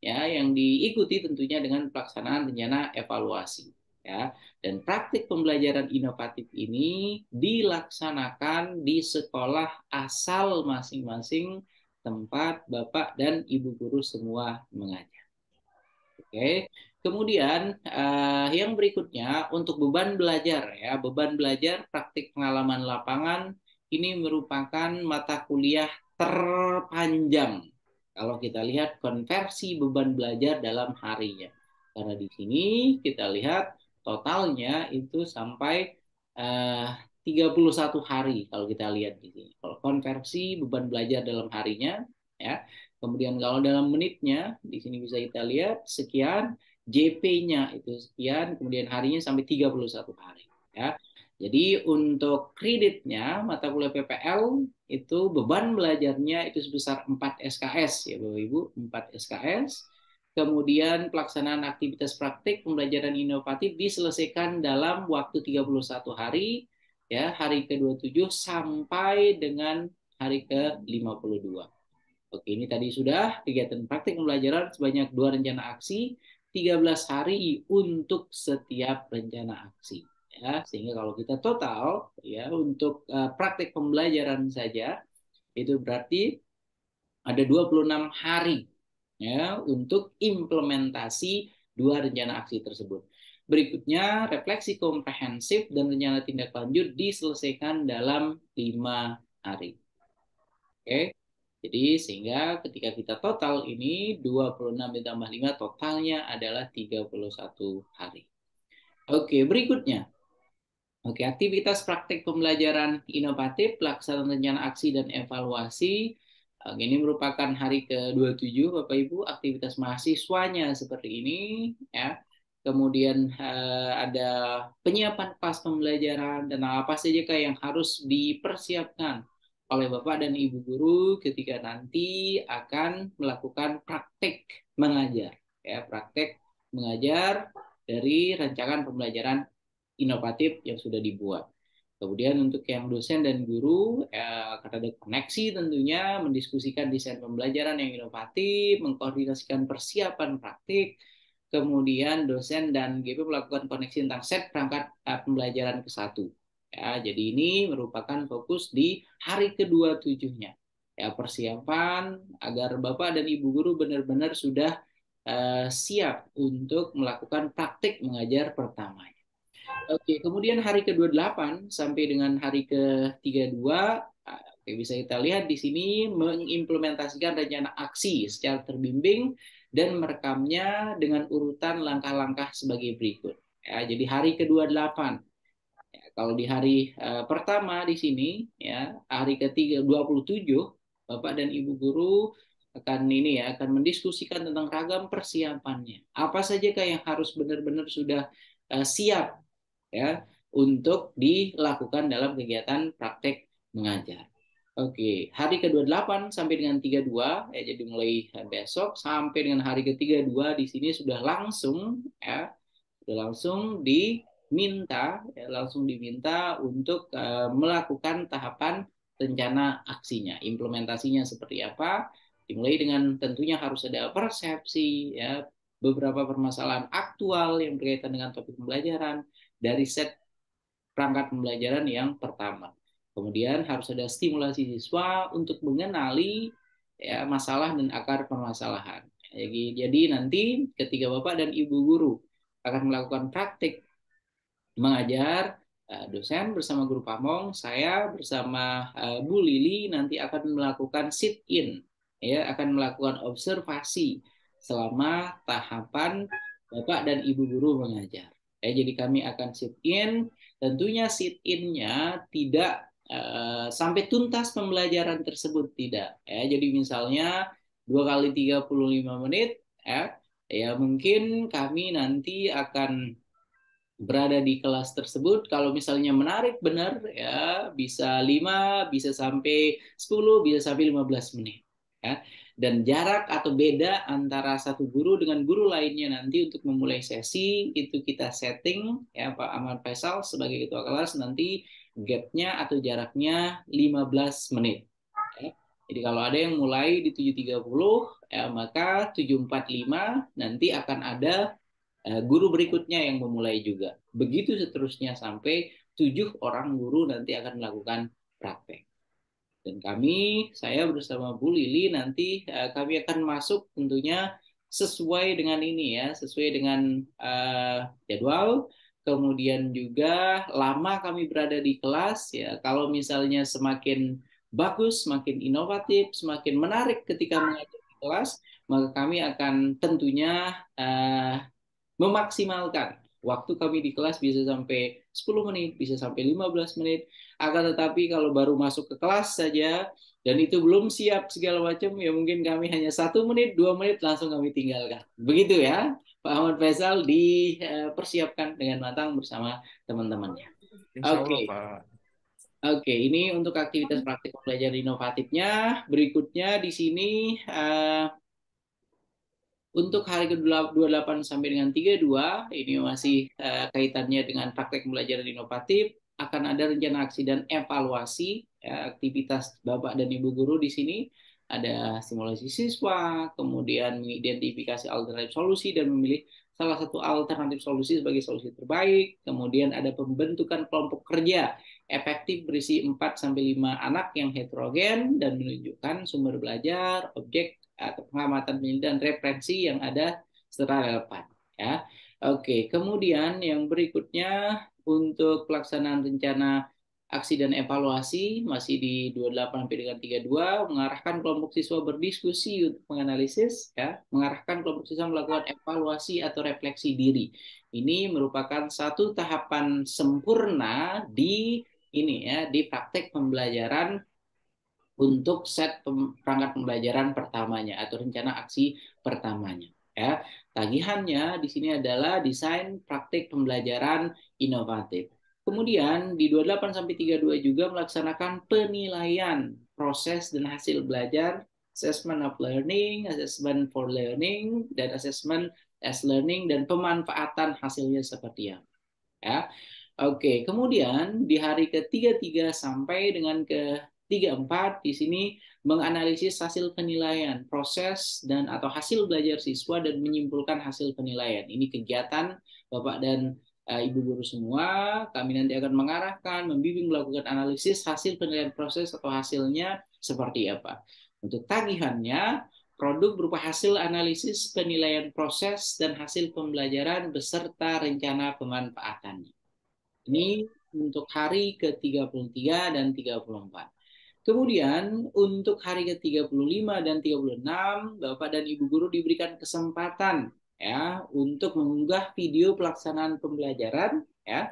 ya yang diikuti tentunya dengan pelaksanaan rencana evaluasi. Ya, dan praktik pembelajaran inovatif ini dilaksanakan di sekolah asal masing-masing tempat Bapak dan Ibu guru semua mengajar. Oke. Kemudian yang berikutnya untuk beban belajar ya, beban belajar praktik pengalaman lapangan ini merupakan mata kuliah terpanjang. Kalau kita lihat konversi beban belajar dalam harinya. Karena di sini kita lihat totalnya itu sampai 31 hari kalau kita lihat di sini. Kalau konversi beban belajar dalam harinya ya. Kemudian kalau dalam menitnya di sini bisa kita lihat sekian, JP-nya itu sekian, kemudian harinya sampai 31 hari. Ya. Jadi untuk kreditnya, mata kuliah PPL itu beban belajarnya itu sebesar 4 SKS, ya Bapak-Ibu, 4 SKS. Kemudian pelaksanaan aktivitas praktik pembelajaran inovatif diselesaikan dalam waktu 31 hari, ya hari ke-27 sampai dengan hari ke-52. Oke, ini tadi sudah kegiatan praktik pembelajaran sebanyak 2 rencana aksi, 13 hari untuk setiap rencana aksi. Ya, sehingga kalau kita total ya untuk praktik pembelajaran saja itu berarti ada 26 hari ya untuk implementasi 2 rencana aksi tersebut. Berikutnya refleksi komprehensif dan rencana tindak lanjut diselesaikan dalam 5 hari. Oke. Jadi sehingga ketika kita total ini 26 ditambah 5 totalnya adalah 31 hari. Oke, berikutnya. Oke, aktivitas praktik pembelajaran inovatif, pelaksanaan rencana aksi dan evaluasi. Ini merupakan hari ke-27 Bapak Ibu, aktivitas mahasiswanya seperti ini ya. Kemudian ada penyiapan kelas pembelajaran dan apa saja yang harus dipersiapkan oleh Bapak dan Ibu guru ketika nanti akan melakukan praktek mengajar ya, praktek mengajar dari rancangan pembelajaran inovatif yang sudah dibuat. Kemudian untuk yang dosen dan guru akan ada koneksi tentunya mendiskusikan desain pembelajaran yang inovatif, mengkoordinasikan persiapan praktik. Kemudian dosen dan GP melakukan koneksi tentang set perangkat pembelajaran ke-1. Ya, jadi ini merupakan fokus di hari ke-27-nya. Ya, persiapan agar Bapak dan Ibu guru benar-benar sudah siap untuk melakukan praktik mengajar pertamanya. Oke, kemudian hari ke-28 sampai dengan hari ke-32 bisa kita lihat di sini mengimplementasikan rencana aksi secara terbimbing dan merekamnya dengan urutan langkah-langkah sebagai berikut. Ya, jadi hari ke-28. Ya, kalau di hari pertama di sini, ya hari ke-27, Bapak dan Ibu guru akan ini ya akan mendiskusikan tentang ragam persiapannya. Apa saja yang harus benar-benar sudah siap ya untuk dilakukan dalam kegiatan praktek mengajar. Oke, hari ke-28 sampai dengan 32 ya, jadi mulai besok sampai dengan hari ke-32 di sini sudah langsung ya sudah langsung diminta untuk melakukan tahapan rencana aksinya, implementasinya seperti apa, dimulai dengan tentunya harus ada persepsi ya, beberapa permasalahan aktual yang berkaitan dengan topik pembelajaran dari set perangkat pembelajaran yang pertama. Kemudian harus ada stimulasi siswa untuk mengenali ya, masalah dan akar permasalahan. Jadi nanti ketika Bapak dan Ibu guru akan melakukan praktik mengajar, dosen bersama guru pamong, saya bersama Bu Lili nanti akan melakukan sit in, ya, akan melakukan observasi selama tahapan Bapak dan Ibu guru mengajar. Ya, jadi kami akan sit in, tentunya sit in-nya tidak sampai tuntas pembelajaran tersebut, tidak. Ya, jadi misalnya 2 kali 35 menit, ya mungkin kami nanti akan berada di kelas tersebut. Kalau misalnya menarik benar, ya bisa 5, bisa sampai 10, bisa sampai 15 menit. Ya. Dan jarak atau beda antara satu guru dengan guru lainnya nanti untuk memulai sesi itu kita setting, ya Pak Ahmad Faisal sebagai ketua kelas, nanti gapnya atau jaraknya 15 menit. Ya. Jadi kalau ada yang mulai di 7.30, ya, maka 7.45 nanti akan ada guru berikutnya yang memulai juga. Begitu seterusnya sampai 7 orang guru nanti akan melakukan praktek. Dan saya bersama Bu Lili nanti kami akan masuk tentunya sesuai dengan ini ya, sesuai dengan jadwal. Kemudian juga lama kami berada di kelas ya. Kalau misalnya semakin bagus, semakin inovatif, semakin menarik ketika mengajar di kelas, maka kami akan tentunya memaksimalkan. Waktu kami di kelas bisa sampai 10 menit, bisa sampai 15 menit. Akan tetapi kalau baru masuk ke kelas saja, dan itu belum siap segala macam, ya mungkin kami hanya 1 menit, 2 menit langsung kami tinggalkan. Begitu ya, Pak Ahmad Faisal dipersiapkan dengan matang bersama teman-temannya. Insya Allah, Oke. Pak. Oke, ini untuk aktivitas praktik pembelajaran inovatifnya. Berikutnya di sini untuk hari ke-28 sampai dengan 32, ini masih kaitannya dengan praktek pembelajaran inovatif, akan ada rencana aksi dan evaluasi ya, aktivitas Bapak dan Ibu guru di sini. Ada simulasi siswa, kemudian mengidentifikasi alternatif solusi dan memilih salah satu alternatif solusi sebagai solusi terbaik. Kemudian ada pembentukan kelompok kerja efektif berisi 4-5 anak yang heterogen dan menunjukkan sumber belajar, objek atau pengamatan penelitian referensi yang ada secara relevan ya. Oke, kemudian yang berikutnya untuk pelaksanaan rencana aksi dan evaluasi masih di 28 sampai dengan 32, mengarahkan kelompok siswa berdiskusi untuk menganalisis ya, mengarahkan kelompok siswa melakukan evaluasi atau refleksi diri. Ini merupakan satu tahapan sempurna di ini ya, di praktek pembelajaran untuk set perangkat pembelajaran pertamanya atau rencana aksi pertamanya. Ya, tagihannya di sini adalah desain praktik pembelajaran inovatif. Kemudian di 28 sampai 32 juga melaksanakan penilaian proses dan hasil belajar, assessment of learning, assessment for learning, dan assessment as learning, dan pemanfaatan hasilnya seperti apa. Ya. Oke, kemudian di hari ke-33 sampai dengan ke-34 di sini menganalisis hasil penilaian, proses dan atau hasil belajar siswa dan menyimpulkan hasil penilaian. Ini kegiatan Bapak dan Ibu guru semua, kami nanti akan mengarahkan, membimbing melakukan analisis hasil penilaian proses atau hasilnya seperti apa. Untuk tagihannya, produk berupa hasil analisis penilaian proses dan hasil pembelajaran beserta rencana pemanfaatannya. Ini untuk hari ke-33 dan 34. Kemudian untuk hari ke-35 dan 36, Bapak dan Ibu guru diberikan kesempatan ya untuk mengunggah video pelaksanaan pembelajaran ya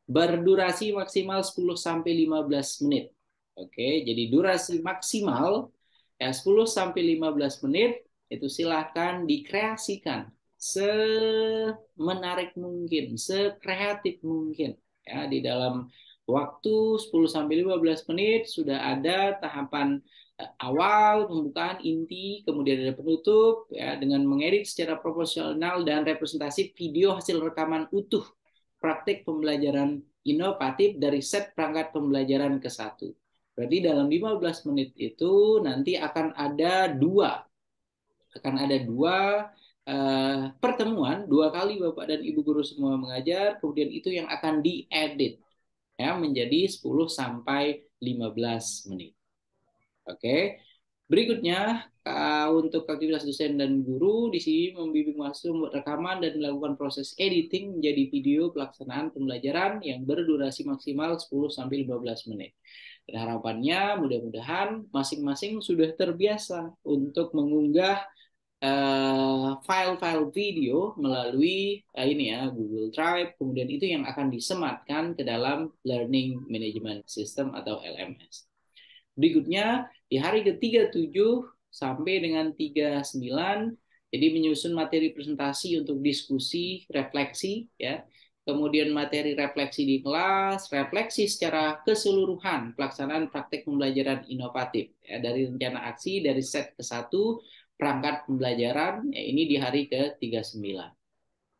berdurasi maksimal 10 sampai 15 menit. Oke, jadi durasi maksimal ya 10 sampai 15 menit itu silahkan dikreasikan semenarik mungkin, sekreatif mungkin. Ya, di dalam waktu 10 sampai 15 menit sudah ada tahapan awal, pembukaan, inti, kemudian ada penutup ya dengan mengedit secara proporsional dan representasi video hasil rekaman utuh praktik pembelajaran inovatif dari set perangkat pembelajaran ke-1. Berarti dalam 15 menit itu nanti akan ada dua pertemuan, 2 kali Bapak dan Ibu guru semua mengajar, kemudian itu yang akan diedit ya menjadi 10 sampai 15 menit. Oke. Berikutnya, untuk aktivitas dosen dan guru, di sini membimbing mahasiswa membuat rekaman dan melakukan proses editing menjadi video pelaksanaan pembelajaran yang berdurasi maksimal 10-15 menit. Dan harapannya mudah-mudahan masing-masing sudah terbiasa untuk mengunggah file-file video melalui ini ya Google Drive, kemudian itu yang akan disematkan ke dalam Learning Management System atau LMS. Berikutnya di hari ke-37 sampai dengan 39, jadi menyusun materi presentasi untuk diskusi, refleksi ya. Kemudian materi refleksi di kelas, refleksi secara keseluruhan pelaksanaan praktek pembelajaran inovatif ya, dari rencana aksi dari set ke-1 perangkat pembelajaran ya, ini di hari ke-39.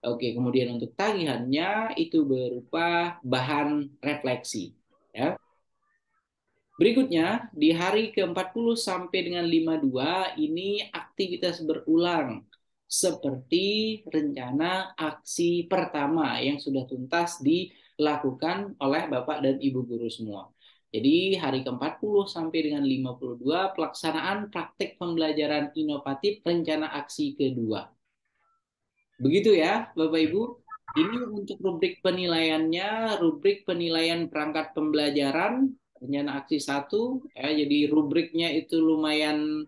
Oke, kemudian untuk tagihannya itu berupa bahan refleksi ya. Berikutnya, di hari ke-40 sampai dengan 52, ini aktivitas berulang seperti rencana aksi pertama yang sudah tuntas dilakukan oleh Bapak dan Ibu guru semua. Jadi hari ke-40 sampai dengan 52, pelaksanaan praktek pembelajaran inovatif rencana aksi kedua. Begitu ya, Bapak Ibu. Ini untuk rubrik penilaiannya, rubrik penilaian perangkat pembelajaran, rencana aksi 1, ya, jadi rubriknya itu lumayan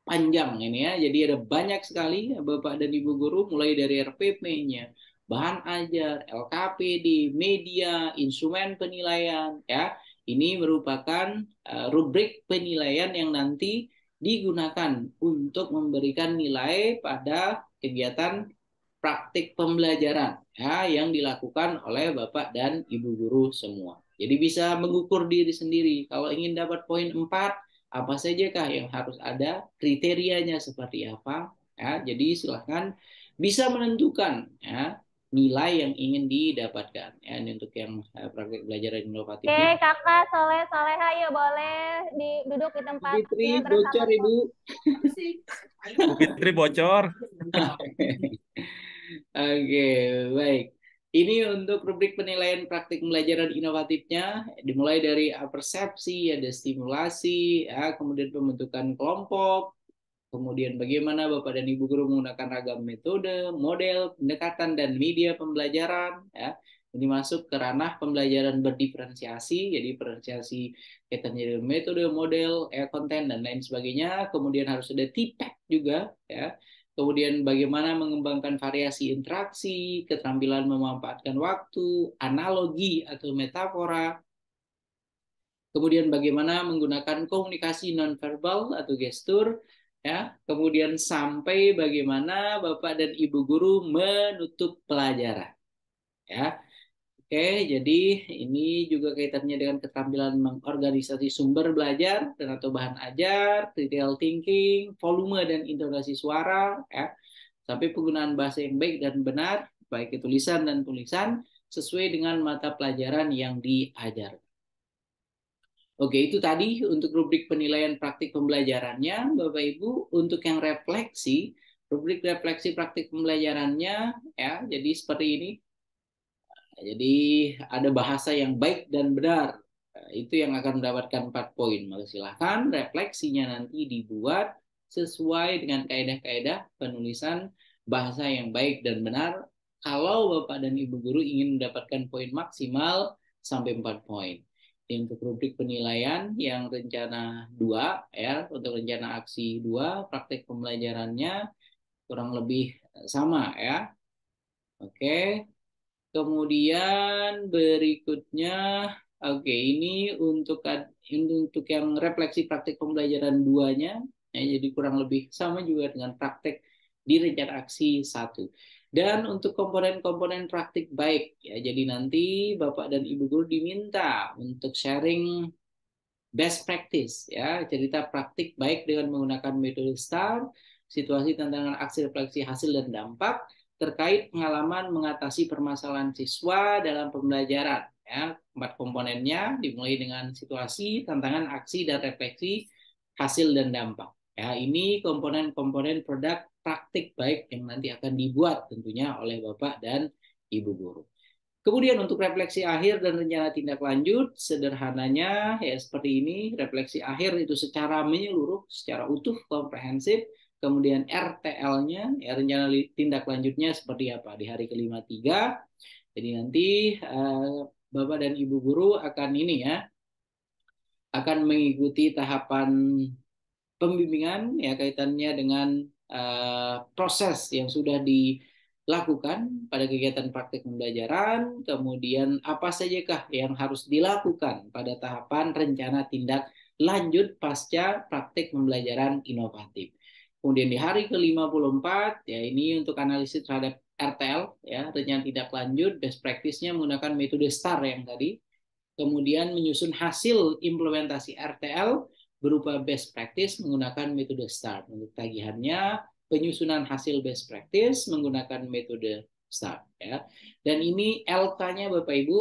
panjang ini ya. Jadi ada banyak sekali ya, Bapak dan Ibu guru, mulai dari RPP-nya, bahan ajar, LKPD, media, instrumen penilaian ya. Ini merupakan rubrik penilaian yang nanti digunakan untuk memberikan nilai pada kegiatan praktik pembelajaran ya, yang dilakukan oleh Bapak dan Ibu guru semua. Jadi bisa mengukur diri sendiri. Kalau ingin dapat poin 4, apa sajakah yang harus ada, kriterianya seperti apa. Ya, jadi silahkan bisa menentukan ya, nilai yang ingin didapatkan. Ya, ini untuk yang praktik belajar inovatifnya. Oke, Kakak Soleh Soleha, yuk boleh duduk di tempatnya Fitri, bersama bocor Ibu. Bu Fitri bocor. Oke, baik. Ini untuk rubrik penilaian praktik pembelajaran inovatifnya, dimulai dari persepsi, ada stimulasi, ya, kemudian pembentukan kelompok, kemudian bagaimana Bapak dan Ibu guru menggunakan ragam metode, model, pendekatan, dan media pembelajaran. Ya. Ini masuk ke ranah pembelajaran berdiferensiasi, jadi diferensiasi kaitannya dengan metode, model, konten, dan lain sebagainya. Kemudian harus ada TPAC juga, ya. Kemudian bagaimana mengembangkan variasi interaksi, keterampilan memanfaatkan waktu, analogi atau metafora. Kemudian bagaimana menggunakan komunikasi nonverbal atau gestur, ya. Kemudian sampai bagaimana Bapak dan Ibu guru menutup pelajaran, ya. Oke, jadi ini juga kaitannya dengan keterampilan mengorganisasi sumber belajar dan atau bahan ajar, critical thinking, volume dan intonasi suara, ya, sampai penggunaan bahasa yang baik dan benar, baik itu tulisan dan tulisan, sesuai dengan mata pelajaran yang diajar. Oke, itu tadi untuk rubrik penilaian praktik pembelajarannya, Bapak Ibu. Untuk yang refleksi, rubrik refleksi praktik pembelajarannya, ya, jadi seperti ini. Jadi ada bahasa yang baik dan benar, itu yang akan mendapatkan 4 poin. Maka silahkan refleksinya nanti dibuat sesuai dengan kaedah-kaedah penulisan bahasa yang baik dan benar. Kalau Bapak dan Ibu guru ingin mendapatkan poin maksimal sampai 4 poin. Untuk rubrik penilaian yang rencana 2, ya, untuk rencana aksi 2, praktek pembelajarannya kurang lebih sama ya. Oke. Kemudian berikutnya, oke, ini untuk yang refleksi praktik pembelajaran 2-nya, ya, jadi kurang lebih sama juga dengan praktek di rencana aksi 1. Dan untuk komponen-komponen praktik baik, ya, jadi nanti Bapak dan Ibu guru diminta untuk sharing best practice, ya, cerita praktik baik dengan menggunakan metode STAR, situasi tantangan aksi refleksi hasil dan dampak, terkait pengalaman mengatasi permasalahan siswa dalam pembelajaran. Ya, 4 komponennya dimulai dengan situasi, tantangan, aksi, dan refleksi, hasil, dan dampak. Ya, ini komponen-komponen produk praktik baik yang nanti akan dibuat tentunya oleh Bapak dan Ibu guru. Kemudian untuk refleksi akhir dan rencana tindak lanjut, sederhananya ya seperti ini, refleksi akhir itu secara menyeluruh, secara utuh, komprehensif, kemudian RTL-nya, ya rencana tindak lanjutnya seperti apa di hari kelima tiga. Jadi nanti Bapak dan Ibu guru akan ini ya, akan mengikuti tahapan pembimbingan ya kaitannya dengan proses yang sudah dilakukan pada kegiatan praktik pembelajaran, kemudian apa sajakah yang harus dilakukan pada tahapan rencana tindak lanjut pasca praktik pembelajaran inovatif. Kemudian di hari ke-54 ya ini untuk analisis terhadap RTL ya rencana tindak lanjut best practice-nya menggunakan metode STAR yang tadi. Kemudian menyusun hasil implementasi RTL berupa best practice menggunakan metode STAR. Untuk tagihannya, penyusunan hasil best practice menggunakan metode STAR. Ya. Dan ini LK-nya Bapak Ibu,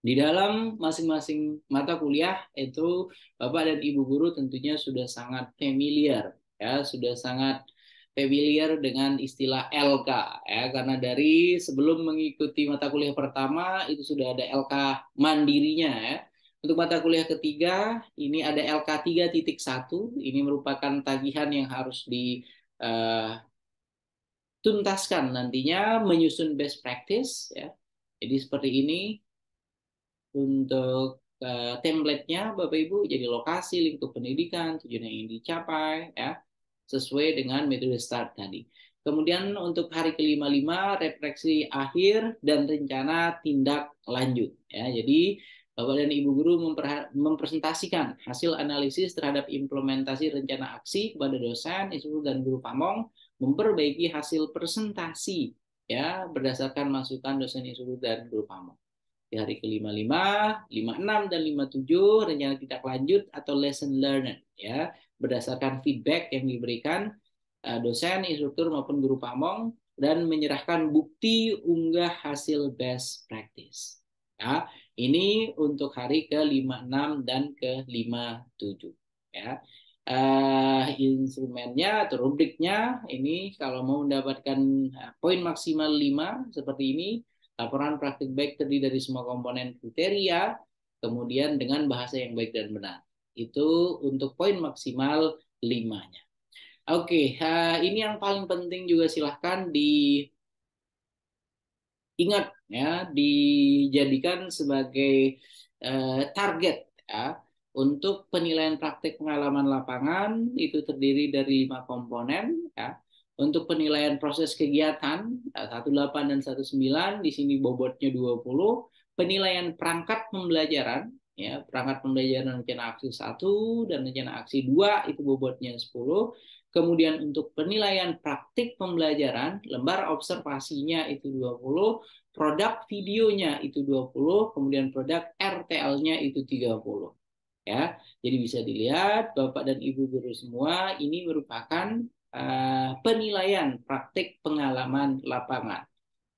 di dalam masing-masing mata kuliah itu Bapak dan Ibu guru tentunya sudah sangat familiar. Ya, sudah sangat familiar dengan istilah LK ya karena dari sebelum mengikuti mata kuliah pertama itu sudah ada LK mandirinya ya. Untuk mata kuliah ketiga ini ada LK 3.1, ini merupakan tagihan yang harus dituntaskan nantinya menyusun best practice ya. Jadi seperti ini untuk template-nya Bapak Ibu, jadi lokasi, lingkup pendidikan, tujuan yang ingin dicapai ya sesuai dengan metode STAR tadi. Kemudian untuk hari ke-55 refleksi akhir dan rencana tindak lanjut ya. Jadi Bapak dan Ibu guru mempresentasikan hasil analisis terhadap implementasi rencana aksi kepada dosen, institut dan guru pamong, memperbaiki hasil presentasi ya berdasarkan masukan dosen, institut dan guru pamong. Di hari ke-55, 56 dan 57 rencana tindak lanjut atau lesson learned ya berdasarkan feedback yang diberikan dosen, instruktur maupun guru pamong dan menyerahkan bukti unggah hasil best practice. Ya, ini untuk hari ke-56 dan ke-57 ya. Instrumennya atau rubriknya ini kalau mau mendapatkan poin maksimal 5 seperti ini, laporan praktik baik terdiri dari semua komponen kriteria, kemudian dengan bahasa yang baik dan benar. Itu untuk poin maksimal 5-nya. Oke, ini yang paling penting juga silahkan diingat ya, dijadikan sebagai target ya. Untuk penilaian praktik pengalaman lapangan itu terdiri dari 5 komponen ya. Untuk penilaian proses kegiatan 18 dan 19 di sini bobotnya 20. Penilaian perangkat pembelajaran ya, perangkat pembelajaran rencana aksi 1 dan rencana aksi 2 itu bobotnya 10. Kemudian untuk penilaian praktik pembelajaran, lembar observasinya itu 20, produk videonya itu 20, kemudian produk RTL-nya itu 30. Ya, jadi bisa dilihat Bapak dan Ibu guru semua ini merupakan penilaian praktik pengalaman lapangan.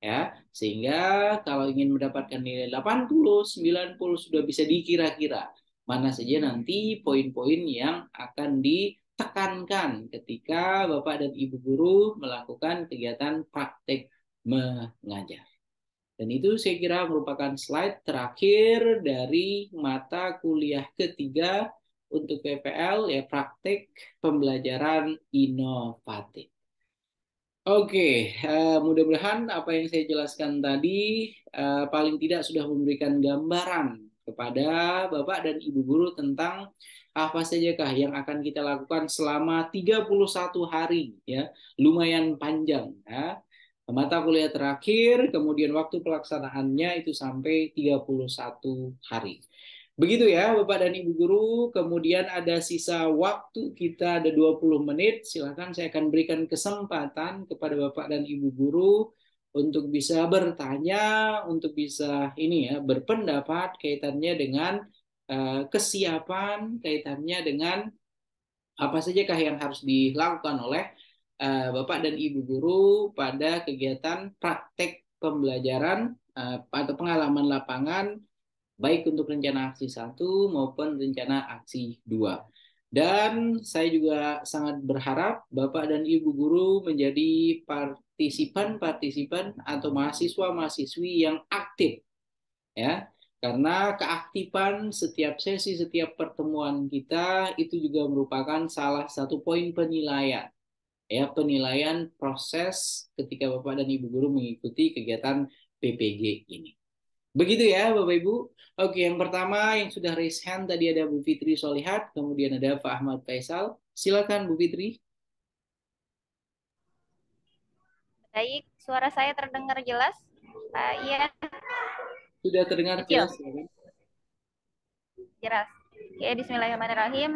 Ya, sehingga kalau ingin mendapatkan nilai 80, 90 sudah bisa dikira-kira mana saja nanti poin-poin yang akan ditekankan ketika Bapak dan Ibu guru melakukan kegiatan praktik mengajar. Dan itu saya kira merupakan slide terakhir dari mata kuliah ketiga untuk PPL ya praktik pembelajaran inovatif. Oke, mudah-mudahan apa yang saya jelaskan tadi paling tidak sudah memberikan gambaran kepada Bapak dan Ibu guru tentang apa sajakah yang akan kita lakukan selama 31 hari ya, lumayan panjang ya. Mata kuliah terakhir, kemudian waktu pelaksanaannya itu sampai 31 hari. Begitu ya Bapak dan Ibu guru, kemudian ada sisa waktu kita ada 20 menit, silakan saya akan berikan kesempatan kepada Bapak dan Ibu guru untuk bisa bertanya, untuk bisa ini ya berpendapat kaitannya dengan kesiapan, kaitannya dengan apa sajakah yang harus dilakukan oleh Bapak dan Ibu guru pada kegiatan praktek pembelajaran atau pengalaman lapangan baik untuk rencana aksi 1 maupun rencana aksi 2. Dan saya juga sangat berharap Bapak dan Ibu guru menjadi partisipan-partisipan atau mahasiswa-mahasiswi yang aktif, ya. Karena keaktifan setiap sesi, setiap pertemuan kita itu juga merupakan salah satu poin penilaian, ya, penilaian proses ketika Bapak dan Ibu guru mengikuti kegiatan PPG ini. Begitu ya Bapak Ibu. Oke, yang pertama yang sudah raise hand tadi ada Bu Fitri Solihat, kemudian ada Pak Ahmad Faisal. Silakan Bu Fitri. Baik, suara saya terdengar jelas? Pak Ian, Sudah terdengar kecil, jelas? Silakan. jelas. Oke, bismillahirrahmanirrahim.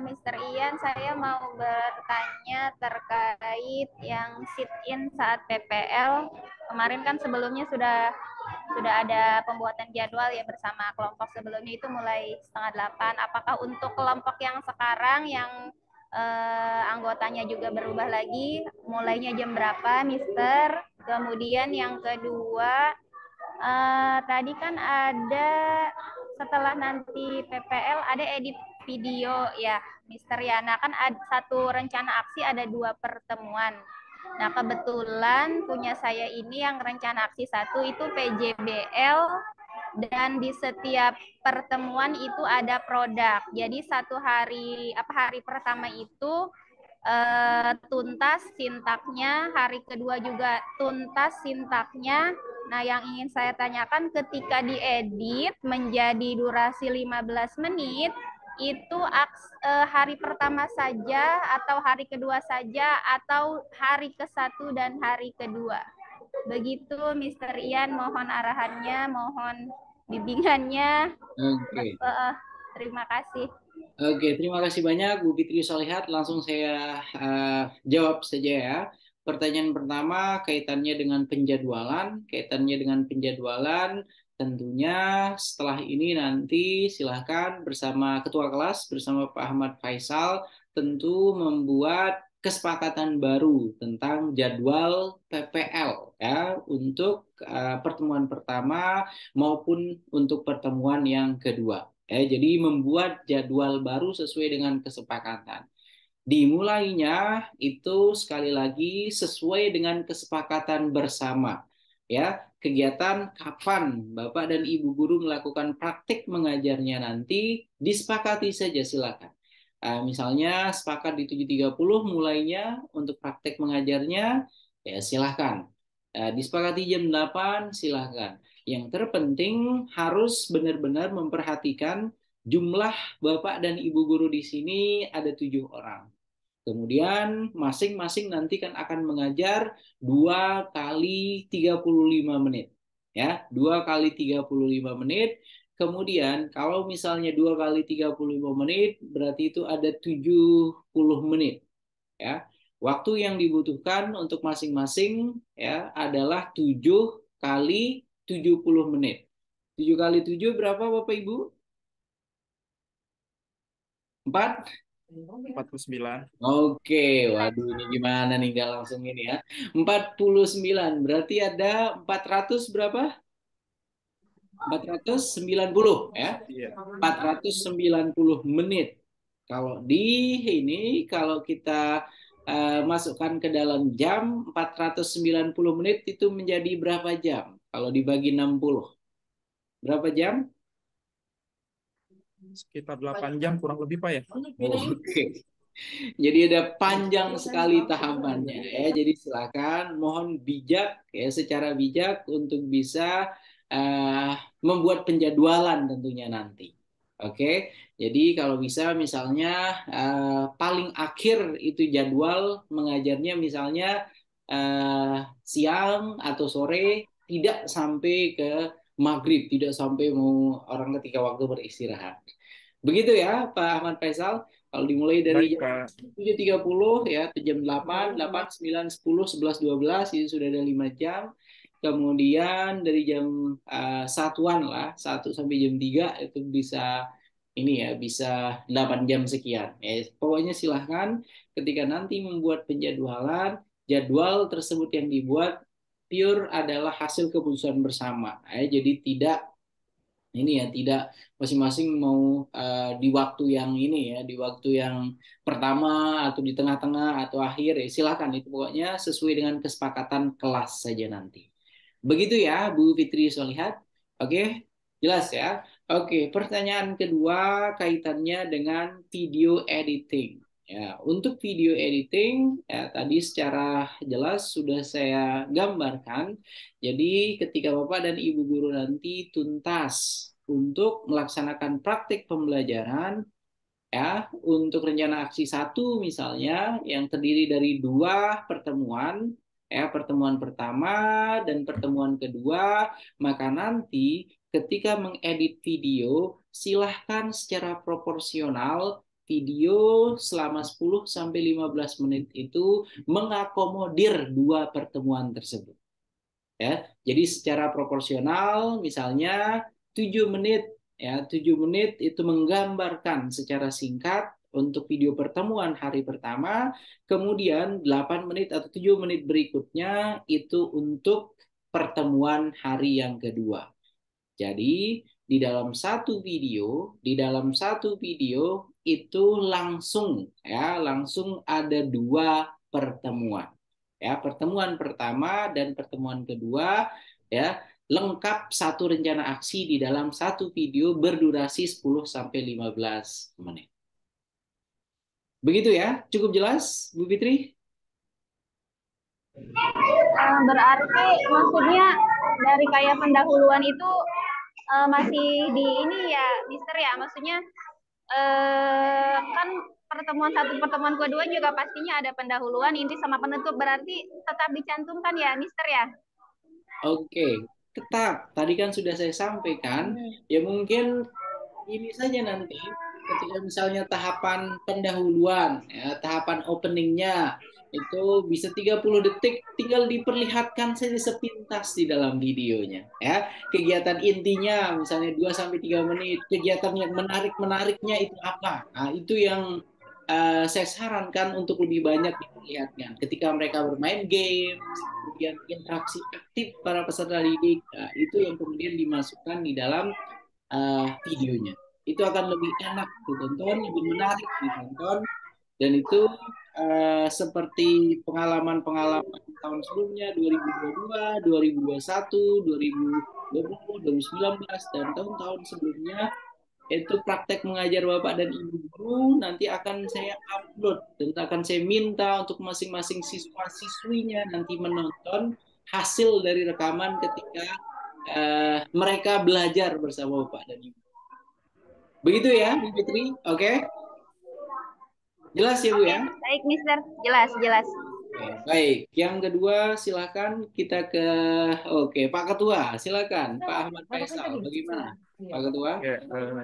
Mr. Ian, saya mau bertanya terkait yang sit-in saat PPL. Kemarin kan sebelumnya sudah ada pembuatan jadwal ya bersama kelompok sebelumnya itu mulai 7:30. Apakah untuk kelompok yang sekarang yang anggotanya juga berubah lagi, mulainya jam berapa, Mister? Kemudian yang kedua, tadi kan ada setelah nanti PPL ada edit video ya, Mister ya. Nah kan ada satu rencana aksi ada 2 pertemuan. Nah kebetulan punya saya ini yang rencana aksi 1 itu PJBL dan di setiap pertemuan itu ada produk. Jadi hari pertama itu tuntas sintaknya, hari kedua juga tuntas sintaknya. Nah, yang ingin saya tanyakan ketika diedit menjadi durasi 15 menit, itu hari pertama saja atau hari kedua saja atau hari ke-1 dan hari kedua. Begitu Mr. Ian, mohon arahannya, mohon bimbingannya. Oke. Terima kasih. Oke, terima kasih banyak Bu Fitri Solihat. Langsung saya jawab saja ya. Pertanyaan pertama kaitannya dengan penjadwalan. Tentunya setelah ini nanti silahkan bersama Ketua Kelas, bersama Pak Ahmad Faisal, tentu membuat kesepakatan baru tentang jadwal PPL ya untuk pertemuan pertama maupun untuk pertemuan yang kedua. Jadi membuat jadwal baru sesuai dengan kesepakatan. Dimulainya itu sekali lagi sesuai dengan kesepakatan bersama. Ya, kegiatan kapan Bapak dan Ibu guru melakukan praktik mengajarnya nanti disepakati saja silakan. Misalnya sepakat di 7:30 mulainya untuk praktek mengajarnya, ya silahkan. Disepakati jam 8, silahkan. Yang terpenting harus benar-benar memperhatikan jumlah Bapak dan Ibu guru di sini ada 7 orang. Kemudian masing-masing nanti kan akan mengajar 2 kali 35 menit. Ya, 2 kali 35 menit. Kemudian kalau misalnya 2 kali 35 menit berarti itu ada 70 menit. Ya. Waktu yang dibutuhkan untuk masing-masing ya adalah 7 kali 70 menit. 7 kali 7 berapa Bapak Ibu? 4? 49. Oke, waduh ini gimana nih nggak langsung ini ya. 49, berarti ada 400 berapa? 490 ya. 490 menit. Kalau kalau kita masukkan ke dalam jam, 490 menit itu menjadi berapa jam? Kalau dibagi 60. Berapa jam? Sekitar 8 jam kurang lebih Pak ya. Oke. Jadi ada panjang sekali tahapannya ya. Jadi silakan mohon bijak ya secara bijak untuk bisa membuat penjadwalan tentunya nanti. Oke. Jadi kalau bisa misalnya paling akhir itu jadwal mengajarnya misalnya siang atau sore, tidak sampai ke maghrib, tidak sampai mau orang ketika waktu beristirahat. Begitu ya Pak Ahmad Faisal. Kalau dimulai dari jam 7.30 ya, ke jam 8, 9, 10, 11, 12 itu sudah ada 5 jam. Kemudian dari jam 1-an lah, 1 sampai jam 3 itu bisa bisa 8 jam sekian. Pokoknya silahkan ketika nanti membuat penjadwalan, jadwal tersebut yang dibuat pure adalah hasil keputusan bersama. Jadi tidak Ini ya, tidak masing-masing mau di waktu yang ini ya, di waktu yang pertama atau di tengah-tengah atau akhir ya, silakan, itu pokoknya sesuai dengan kesepakatan kelas saja nanti. Begitu ya Bu Fitri Solihat. Oke, jelas ya. Oke, pertanyaan kedua kaitannya dengan video editing. Ya, untuk video editing ya tadi secara jelas sudah saya gambarkan. Jadi ketika Bapak dan Ibu guru nanti tuntas untuk melaksanakan praktik pembelajaran, ya, untuk rencana aksi satu misalnya yang terdiri dari dua pertemuan, ya, pertemuan pertama dan pertemuan kedua, maka nanti ketika mengedit video silahkan secara proporsional video selama 10 sampai 15 menit itu mengakomodir dua pertemuan tersebut. Ya, jadi secara proporsional misalnya 7 menit, ya, 7 menit itu menggambarkan secara singkat untuk video pertemuan hari pertama, kemudian 8 menit atau 7 menit berikutnya itu untuk pertemuan hari yang kedua. Jadi di dalam satu video itu langsung ya, langsung ada dua pertemuan. Ya, pertemuan pertama dan pertemuan kedua ya, lengkap satu rencana aksi di dalam satu video berdurasi 10 sampai 15 menit. Begitu ya? Cukup jelas, Bu Fitri? Berarti maksudnya dari kayak pendahuluan itu masih di ini ya, Mister ya, maksudnya kan pertemuan satu pertemuan kedua juga pastinya ada pendahuluan, inti sama penutup, berarti tetap dicantumkan ya, Mister ya? Oke, tetap. Tadi kan sudah saya sampaikan, ya mungkin ini saja nanti ketika misalnya tahapan pendahuluan, ya, tahapan openingnya itu bisa 30 detik, tinggal diperlihatkan saja sepintas di dalam videonya. Ya, kegiatan intinya misalnya 2 sampai 3 menit, kegiatan yang menarik-menariknya itu apa? Nah, itu yang saya sarankan untuk lebih banyak diperlihatkan. Ketika mereka bermain game, kemudian interaksi aktif para peserta didik, nah, itu yang kemudian dimasukkan di dalam videonya. Itu akan lebih enak ditonton, lebih menarik ditonton, dan itu seperti pengalaman-pengalaman tahun sebelumnya 2022, 2021, 2020, 2019 dan tahun-tahun sebelumnya, itu praktek mengajar Bapak dan Ibu guru nanti akan saya upload dan akan saya minta untuk masing-masing siswa-siswinya nanti menonton hasil dari rekaman ketika mereka belajar bersama Bapak dan Ibu. Begitu ya, Bu Fitri? Oke? Jelas ya, Bu ya? Baik, Mister. Jelas, jelas. Oke, baik. Yang kedua, silakan kita ke Pak Ketua, silakan. Pak Ahmad Faisal, bagaimana? Pak Ketua? Oke,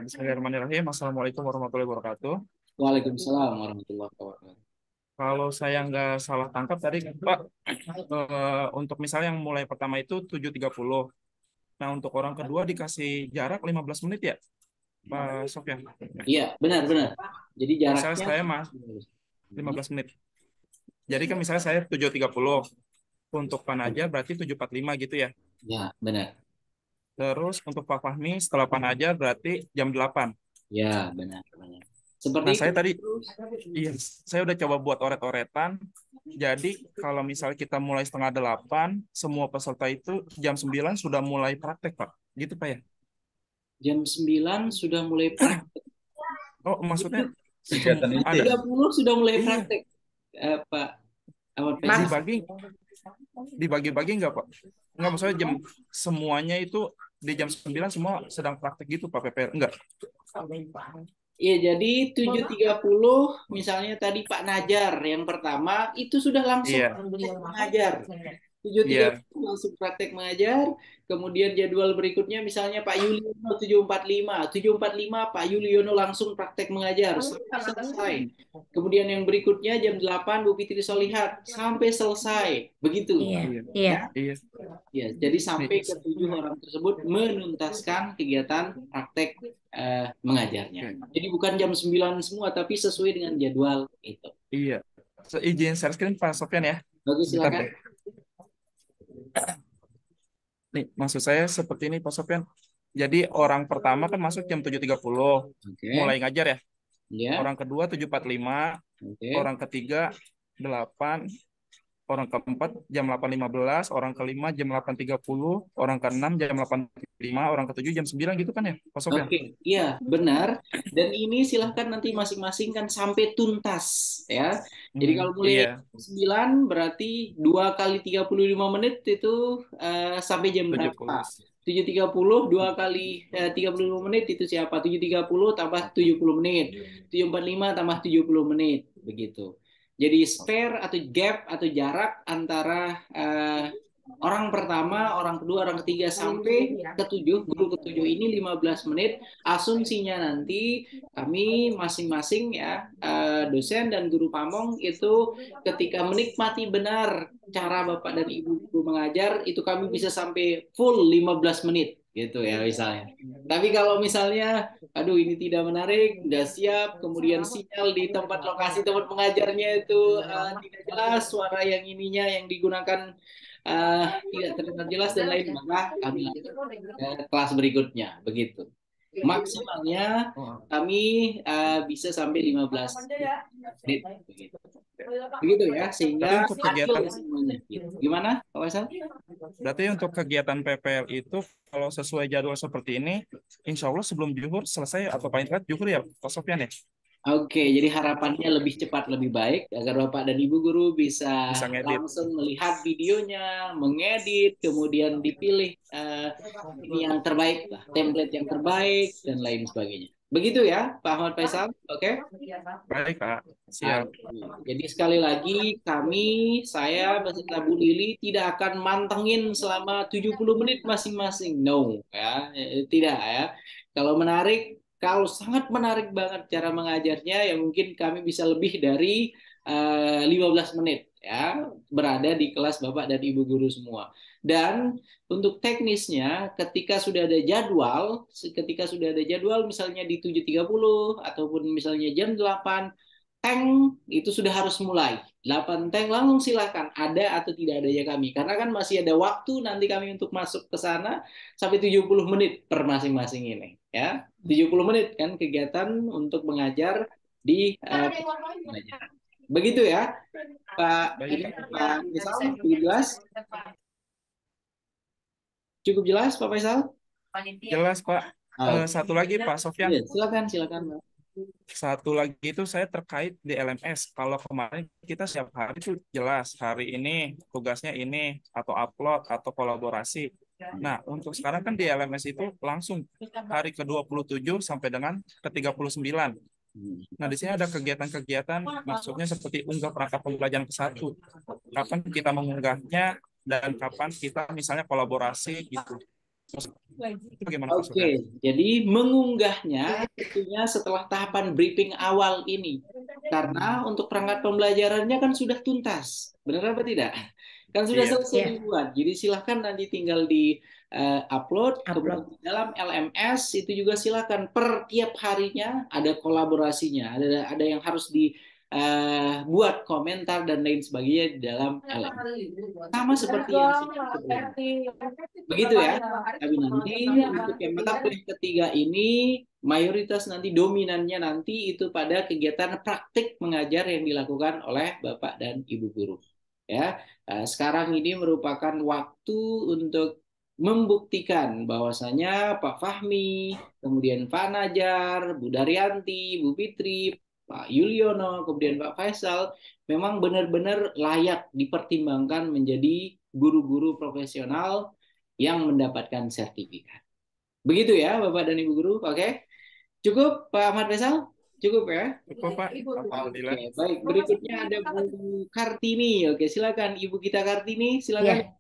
bismillahirrahmanirrahim. Assalamualaikum warahmatullahi wabarakatuh. Waalaikumsalam warahmatullahi wabarakatuh. Kalau saya nggak salah tangkap tadi, Pak, untuk misalnya yang mulai pertama itu 7.30. Nah, untuk orang kedua dikasih jarak 15 menit ya, Pak Sofyan? Iya, benar-benar. Jadi Misalnya jaraknya saya 15 menit. Jadi kan misalnya saya 7.30. Untuk Pak Najar berarti 7.45 gitu ya? Ya, benar. Terus untuk Pak Fahmi setelah Pak Najar berarti jam 8. Ya, benar. Seperti Nah, saya itu. tadi, iya, saya udah coba buat oret-oretan. Jadi, kalau misalnya kita mulai setengah 8, semua peserta itu jam 9 sudah mulai praktek, Pak. Gitu, Pak ya? Jam 9 sudah mulai praktek. Oh, maksudnya Kegiatan itu ada ya? 30 sudah mulai Iya. praktek. Pak Ahmad Faisal. dibagi-bagi nggak, Pak? Nggak, maksudnya jam semuanya itu di jam 9 semua sedang praktek gitu, Pak PPR? Enggak. Iya, jadi 7.30 misalnya tadi Pak Najar yang pertama itu sudah langsung Iya. praktek mengajar. 7.30 langsung praktek mengajar. Kemudian jadwal berikutnya misalnya Pak Yuliono 7.45 Pak Yuliono langsung praktek mengajar sampai selesai. Kemudian yang berikutnya jam 8 Bu Fitri Solihat sampai selesai. Begitu. Iya. Ya, jadi sampai ke 7 orang tersebut menuntaskan kegiatan praktek mengajarnya. Jadi bukan jam 9 semua, tapi sesuai dengan jadwal itu. Iya. Izin share screen Pak Sofyan ya. Bagus, silakan. Nih, maksud saya seperti ini Pak Sofyan. Jadi orang pertama kan masuk jam 7.30, Oke. mulai ngajar ya. Ya. Orang kedua 7.45, Oke. orang ketiga 8, orang keempat jam 8.15, orang kelima jam 8.30, orang keenam jam 8.05, orang ketujuh jam 9 gitu kan ya, Pak Sofyan? Oke, iya benar. Dan ini silahkan nanti masing-masing kan sampai tuntas ya. Jadi kalau mulai Iya, 9 berarti 2 kali 35 menit itu sampai jam 70. berapa? 7.30 2 kali 35 menit itu siapa? 7.30 tambah 70 menit. 7.45 tambah 70 menit begitu. Jadi spare atau gap atau jarak antara orang pertama, orang kedua, orang ketiga sampai ketujuh, guru ketujuh ini 15 menit. Asumsinya nanti kami masing-masing ya dosen dan guru pamong itu ketika menikmati benar cara Bapak dan Ibu guru mengajar itu kami bisa sampai full 15 menit gitu ya misalnya. Tapi kalau misalnya aduh ini tidak menarik, tidak siap, kemudian sinyal di tempat lokasi tempat mengajarnya itu tidak jelas, suara yang ininya yang digunakan tidak terdengar jelas dan lain, maka kami lanjut ke kelas berikutnya begitu. Maksimalnya kami bisa sampai 15 menit begitu. Begitu ya, Tapi sehingga untuk adil kegiatan semuanya. Gitu. Gimana, Pak Faisal? Berarti untuk kegiatan PPL itu kalau sesuai jadwal seperti ini, insya Allah sebelum zuhur selesai atau paling telat zuhur ya, Pak Sofyan ya? Oke, jadi harapannya lebih cepat lebih baik agar Bapak dan Ibu guru bisa Bisa ngedit. langsung melihat videonya, mengedit, kemudian dipilih ini yang terbaik, lah, template yang terbaik dan lain sebagainya. Begitu ya, Pak Ahmad Faisal. Oke. Baik, Pak. Siap. Jadi sekali lagi saya beserta Bu Lili tidak akan mantengin selama 70 menit masing-masing. No, ya, tidak ya. Kalau sangat menarik banget cara mengajarnya, ya mungkin kami bisa lebih dari 15 menit ya berada di kelas Bapak dan Ibu guru semua. Dan untuk teknisnya ketika sudah ada jadwal misalnya di 7.30 ataupun misalnya jam 8 tank itu sudah harus mulai. 8 tank langsung silakan ada atau tidak adanya kami. Karena kan masih ada waktu nanti kami untuk masuk ke sana sampai 70 menit per masing-masing ini. Ya, 70 menit kan kegiatan untuk mengajar di pelajaran. Begitu ya, Pak Faisal, cukup jelas? Cukup jelas, Pak Faisal? Jelas, Pak. Satu lagi, Pak Sofyan. Ya, silakan. Satu lagi itu saya terkait di LMS. Kalau kemarin kita setiap hari itu jelas hari ini tugasnya ini atau upload atau kolaborasi. Nah, untuk sekarang kan di LMS itu langsung hari ke-27 sampai dengan ke-39. Nah, di sini ada kegiatan-kegiatan, maksudnya seperti unggah perangkat pembelajaran ke-1. Kapan kita mengunggahnya dan kapan kita misalnya kolaborasi gitu. Oke, jadi mengunggahnya tentunya setelah tahapan briefing awal ini. Karena untuk perangkat pembelajarannya kan sudah tuntas. Benar apa tidak? Kan sudah selesai dibuat. Jadi silahkan nanti tinggal di upload. Kemudian di dalam LMS itu juga silahkan per tiap harinya ada kolaborasinya. Ada yang harus buat komentar dan lain sebagainya di dalam LMS. Sama seperti yang sebelumnya. Begitu ya. Tapi nanti untuk yang mata kuliah ketiga ini mayoritas nanti dominannya nanti itu pada kegiatan praktik mengajar yang dilakukan oleh Bapak dan Ibu guru. Ya, sekarang ini merupakan waktu untuk membuktikan bahwasanya Pak Fahmi, kemudian Pak Najar, Bu Daryanti, Bu Fitri, Pak Yuliono, kemudian Pak Faisal memang benar-benar layak dipertimbangkan menjadi guru-guru profesional yang mendapatkan sertifikat. Begitu ya Bapak dan Ibu guru, oke? Cukup Pak Ahmad Faisal? Cukup ya? Cukup Pak. Alhamdulillah. Oke, baik. Berikutnya ada Bu Kartini. Oke, silakan Ibu kita Kartini, silakan. Ya.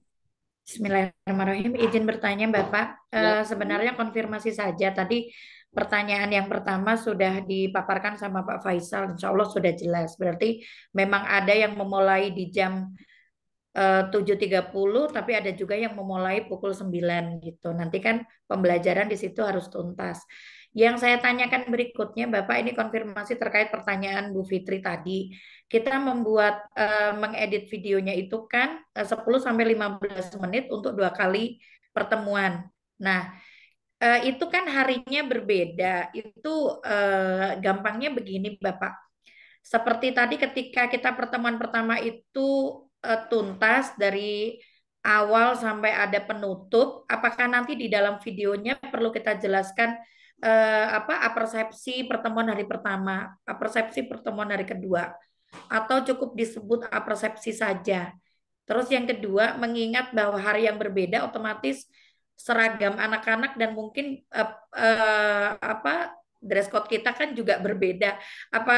Bismillahirrahmanirrahim. Izin bertanya Bapak, sebenarnya konfirmasi saja tadi pertanyaan yang pertama sudah dipaparkan sama Pak Faisal, insya Allah sudah jelas. Berarti memang ada yang memulai di jam 7.30, tapi ada juga yang memulai pukul 9 gitu. Nanti kan pembelajaran di situ harus tuntas. Yang saya tanyakan berikutnya, Bapak, ini konfirmasi terkait pertanyaan Bu Fitri tadi. Kita membuat mengedit videonya itu kan 10 sampai 15 menit untuk 2 kali pertemuan. Nah, itu kan harinya berbeda. Itu gampangnya begini, Bapak. Seperti tadi ketika kita pertemuan pertama itu tuntas dari awal sampai ada penutup, apakah nanti di dalam videonya perlu kita jelaskan apa persepsi pertemuan hari pertama, persepsi pertemuan hari kedua, atau cukup disebut persepsi saja? Terus yang kedua, mengingat bahwa hari yang berbeda otomatis seragam anak-anak dan mungkin apa dress code kita kan juga berbeda. Apa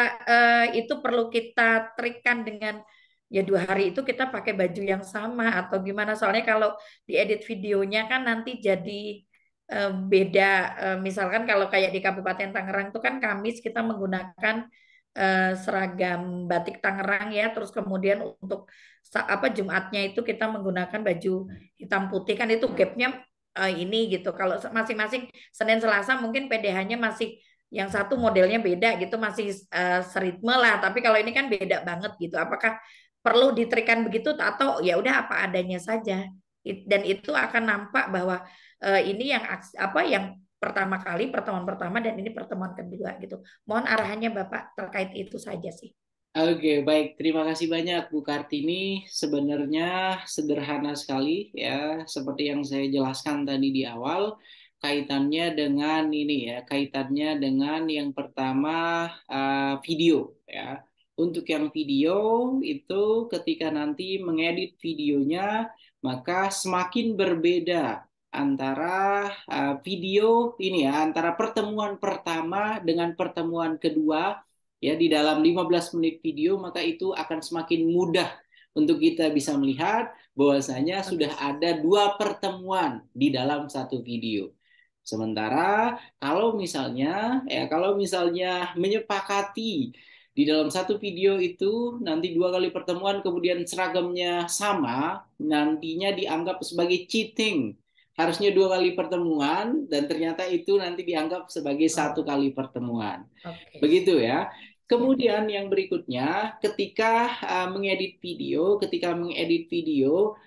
itu perlu kita trikkan dengan ya 2 hari itu kita pakai baju yang sama atau gimana? Soalnya kalau diedit videonya kan nanti jadi beda. Misalkan kalau kayak di Kabupaten Tangerang itu kan Kamis kita menggunakan seragam batik Tangerang ya. Terus kemudian untuk apa Jumatnya itu kita menggunakan baju hitam putih kan itu gapnya ini gitu. Kalau masing-masing Senin Selasa mungkin PDH-nya masih yang satu modelnya beda gitu masih seritme lah. Tapi kalau ini kan beda banget gitu. Apakah perlu diterikan begitu atau ya udah apa adanya saja? Dan itu akan nampak bahwa ini yang apa yang pertama kali pertemuan pertama dan ini pertemuan kedua gitu. Mohon arahannya Bapak terkait itu saja sih. Oke, baik. Terima kasih banyak Bu Kartini. Sebenarnya sederhana sekali ya, seperti yang saya jelaskan tadi di awal, kaitannya dengan ini ya, kaitannya dengan yang pertama video ya. Untuk yang video itu ketika nanti mengedit videonya, maka semakin berbeda antara video ini ya, antara pertemuan pertama dengan pertemuan kedua ya di dalam 15 menit video, maka itu akan semakin mudah untuk kita bisa melihat bahwasanya sudah ada 2 pertemuan di dalam satu video. Sementara kalau misalnya menyepakati di dalam satu video itu nanti 2 kali pertemuan kemudian seragamnya sama, nantinya dianggap sebagai cheating. Harusnya 2 kali pertemuan dan ternyata itu nanti dianggap sebagai 1 kali pertemuan. Oke. Begitu ya. Kemudian yang berikutnya, ketika mengedit video,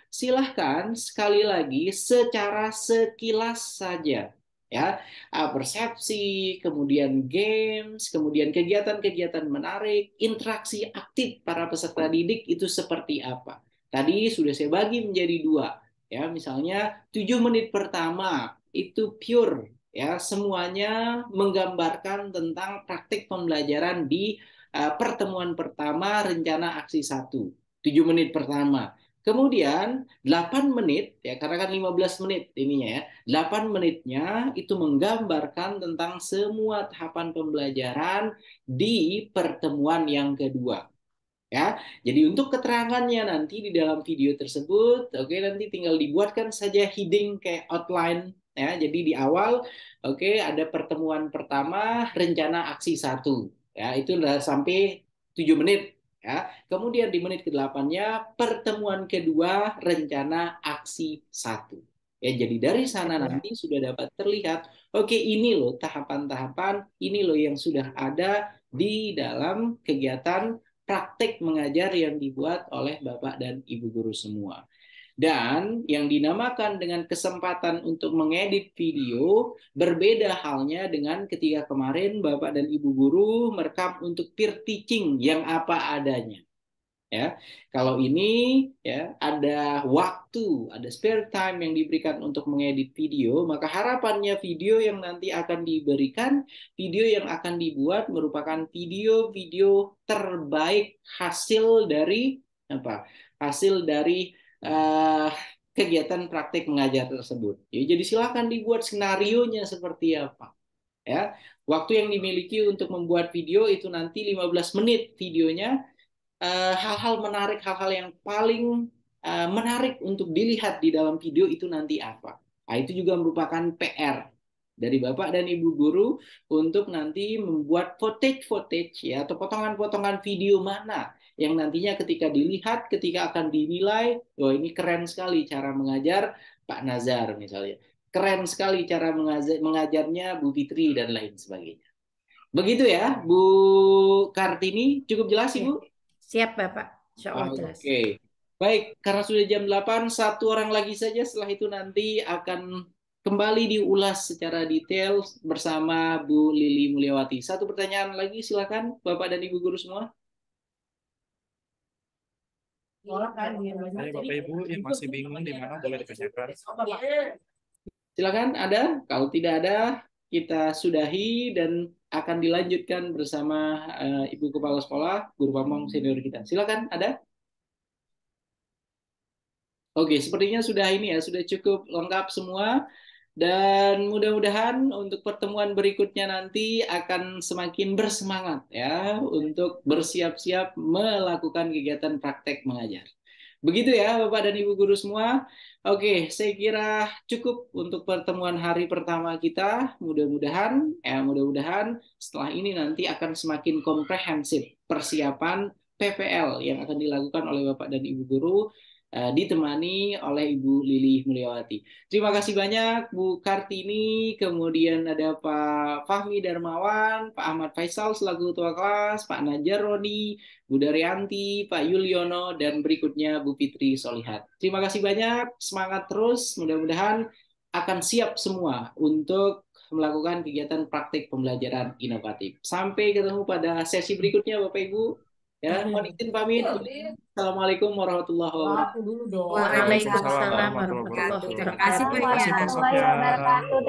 silahkan sekali lagi secara sekilas saja. Ya, persepsi, kemudian games, kemudian kegiatan-kegiatan menarik, interaksi aktif para peserta didik itu seperti apa. Tadi sudah saya bagi menjadi 2. Ya, misalnya 7 menit pertama itu pure ya, semuanya menggambarkan tentang praktik pembelajaran di pertemuan pertama rencana aksi 1. 7 menit pertama. Kemudian 8 menit ya, karena kan 15 menit ininya ya. 8 menitnya itu menggambarkan tentang semua tahapan pembelajaran di pertemuan yang kedua. Ya, jadi untuk keterangannya nanti di dalam video tersebut, oke, nanti tinggal dibuatkan saja heading kayak outline ya. Jadi di awal, oke, ada pertemuan pertama rencana aksi 1 ya, itu udah sampai 7 menit ya. Kemudian di menit ke-8-nya pertemuan kedua rencana aksi 1 ya. Jadi dari sana nanti sudah dapat terlihat, oke, ini loh tahapan-tahapan, ini loh yang sudah ada di dalam kegiatan praktek mengajar yang dibuat oleh Bapak dan Ibu guru semua. Dan yang dinamakan dengan kesempatan untuk mengedit video berbeda halnya dengan ketika kemarin Bapak dan Ibu guru merekam untuk peer teaching yang apa adanya. Ya, kalau ini ya ada waktu, ada spare time yang diberikan untuk mengedit video, maka harapannya video yang nanti akan diberikan, video yang akan dibuat merupakan video-video terbaik hasil dari apa? Hasil dari kegiatan praktik mengajar tersebut. Ya, jadi silakan dibuat skenarionya seperti apa. Ya, waktu yang dimiliki untuk membuat video itu nanti 15 menit videonya. Hal-hal menarik, hal-hal yang paling menarik untuk dilihat di dalam video itu nanti apa. Nah, itu juga merupakan PR dari Bapak dan Ibu guru untuk nanti membuat footage ya, atau potongan-potongan video mana yang nantinya ketika dilihat, ketika akan dinilai, oh ini keren sekali cara mengajar Pak Nazar misalnya. Keren sekali cara mengajarnya Bu Fitri dan lain sebagainya. Begitu ya, Bu Kartini, cukup jelas Ibu? Siap Bapak, insya Allah jelas. Oke, baik, karena sudah jam 8, 1 orang lagi saja, setelah itu nanti akan kembali diulas secara detail bersama Bu Lili Mulyawati. Satu pertanyaan lagi, silakan Bapak dan Ibu guru semua. Saya Bapak Ibu yang masih bingung di mana boleh ditanyakan. Silakan, ada? Kalau tidak ada, kita sudahi dan akan dilanjutkan bersama Ibu Kepala Sekolah, Guru Pamong senior kita. Silakan, ada? Oke, sepertinya sudah ini ya, sudah cukup lengkap semua. Dan mudah-mudahan untuk pertemuan berikutnya nanti akan semakin bersemangat ya untuk bersiap-siap melakukan kegiatan praktek mengajar. Begitu ya Bapak dan Ibu guru semua. Oke, saya kira cukup untuk pertemuan hari pertama kita. Mudah-mudahan setelah ini nanti akan semakin komprehensif persiapan PPL yang akan dilakukan oleh Bapak dan Ibu guru ditemani oleh Ibu Lili Mulyawati. Terima kasih banyak Bu Kartini, kemudian ada Pak Fahmi Darmawan, Pak Ahmad Faisal selaku Ketua Kelas, Pak Najar Rodi, Bu Daryanti, Pak Yuliono, dan berikutnya Bu Fitri Solihat. Terima kasih banyak, semangat terus, mudah-mudahan akan siap semua untuk melakukan kegiatan praktik pembelajaran inovatif. Sampai ketemu pada sesi berikutnya Bapak Ibu. Ya, mohon izin pamit. Assalamualaikum warahmatullahi wabarakatuh. Waalaikumsalam Waalaikumsalam warahmatullahi warahmatullahi wabarakatuh. wabarakatuh. Terima kasih Pak Warahmatullahi Sofyan. wabarakatuh.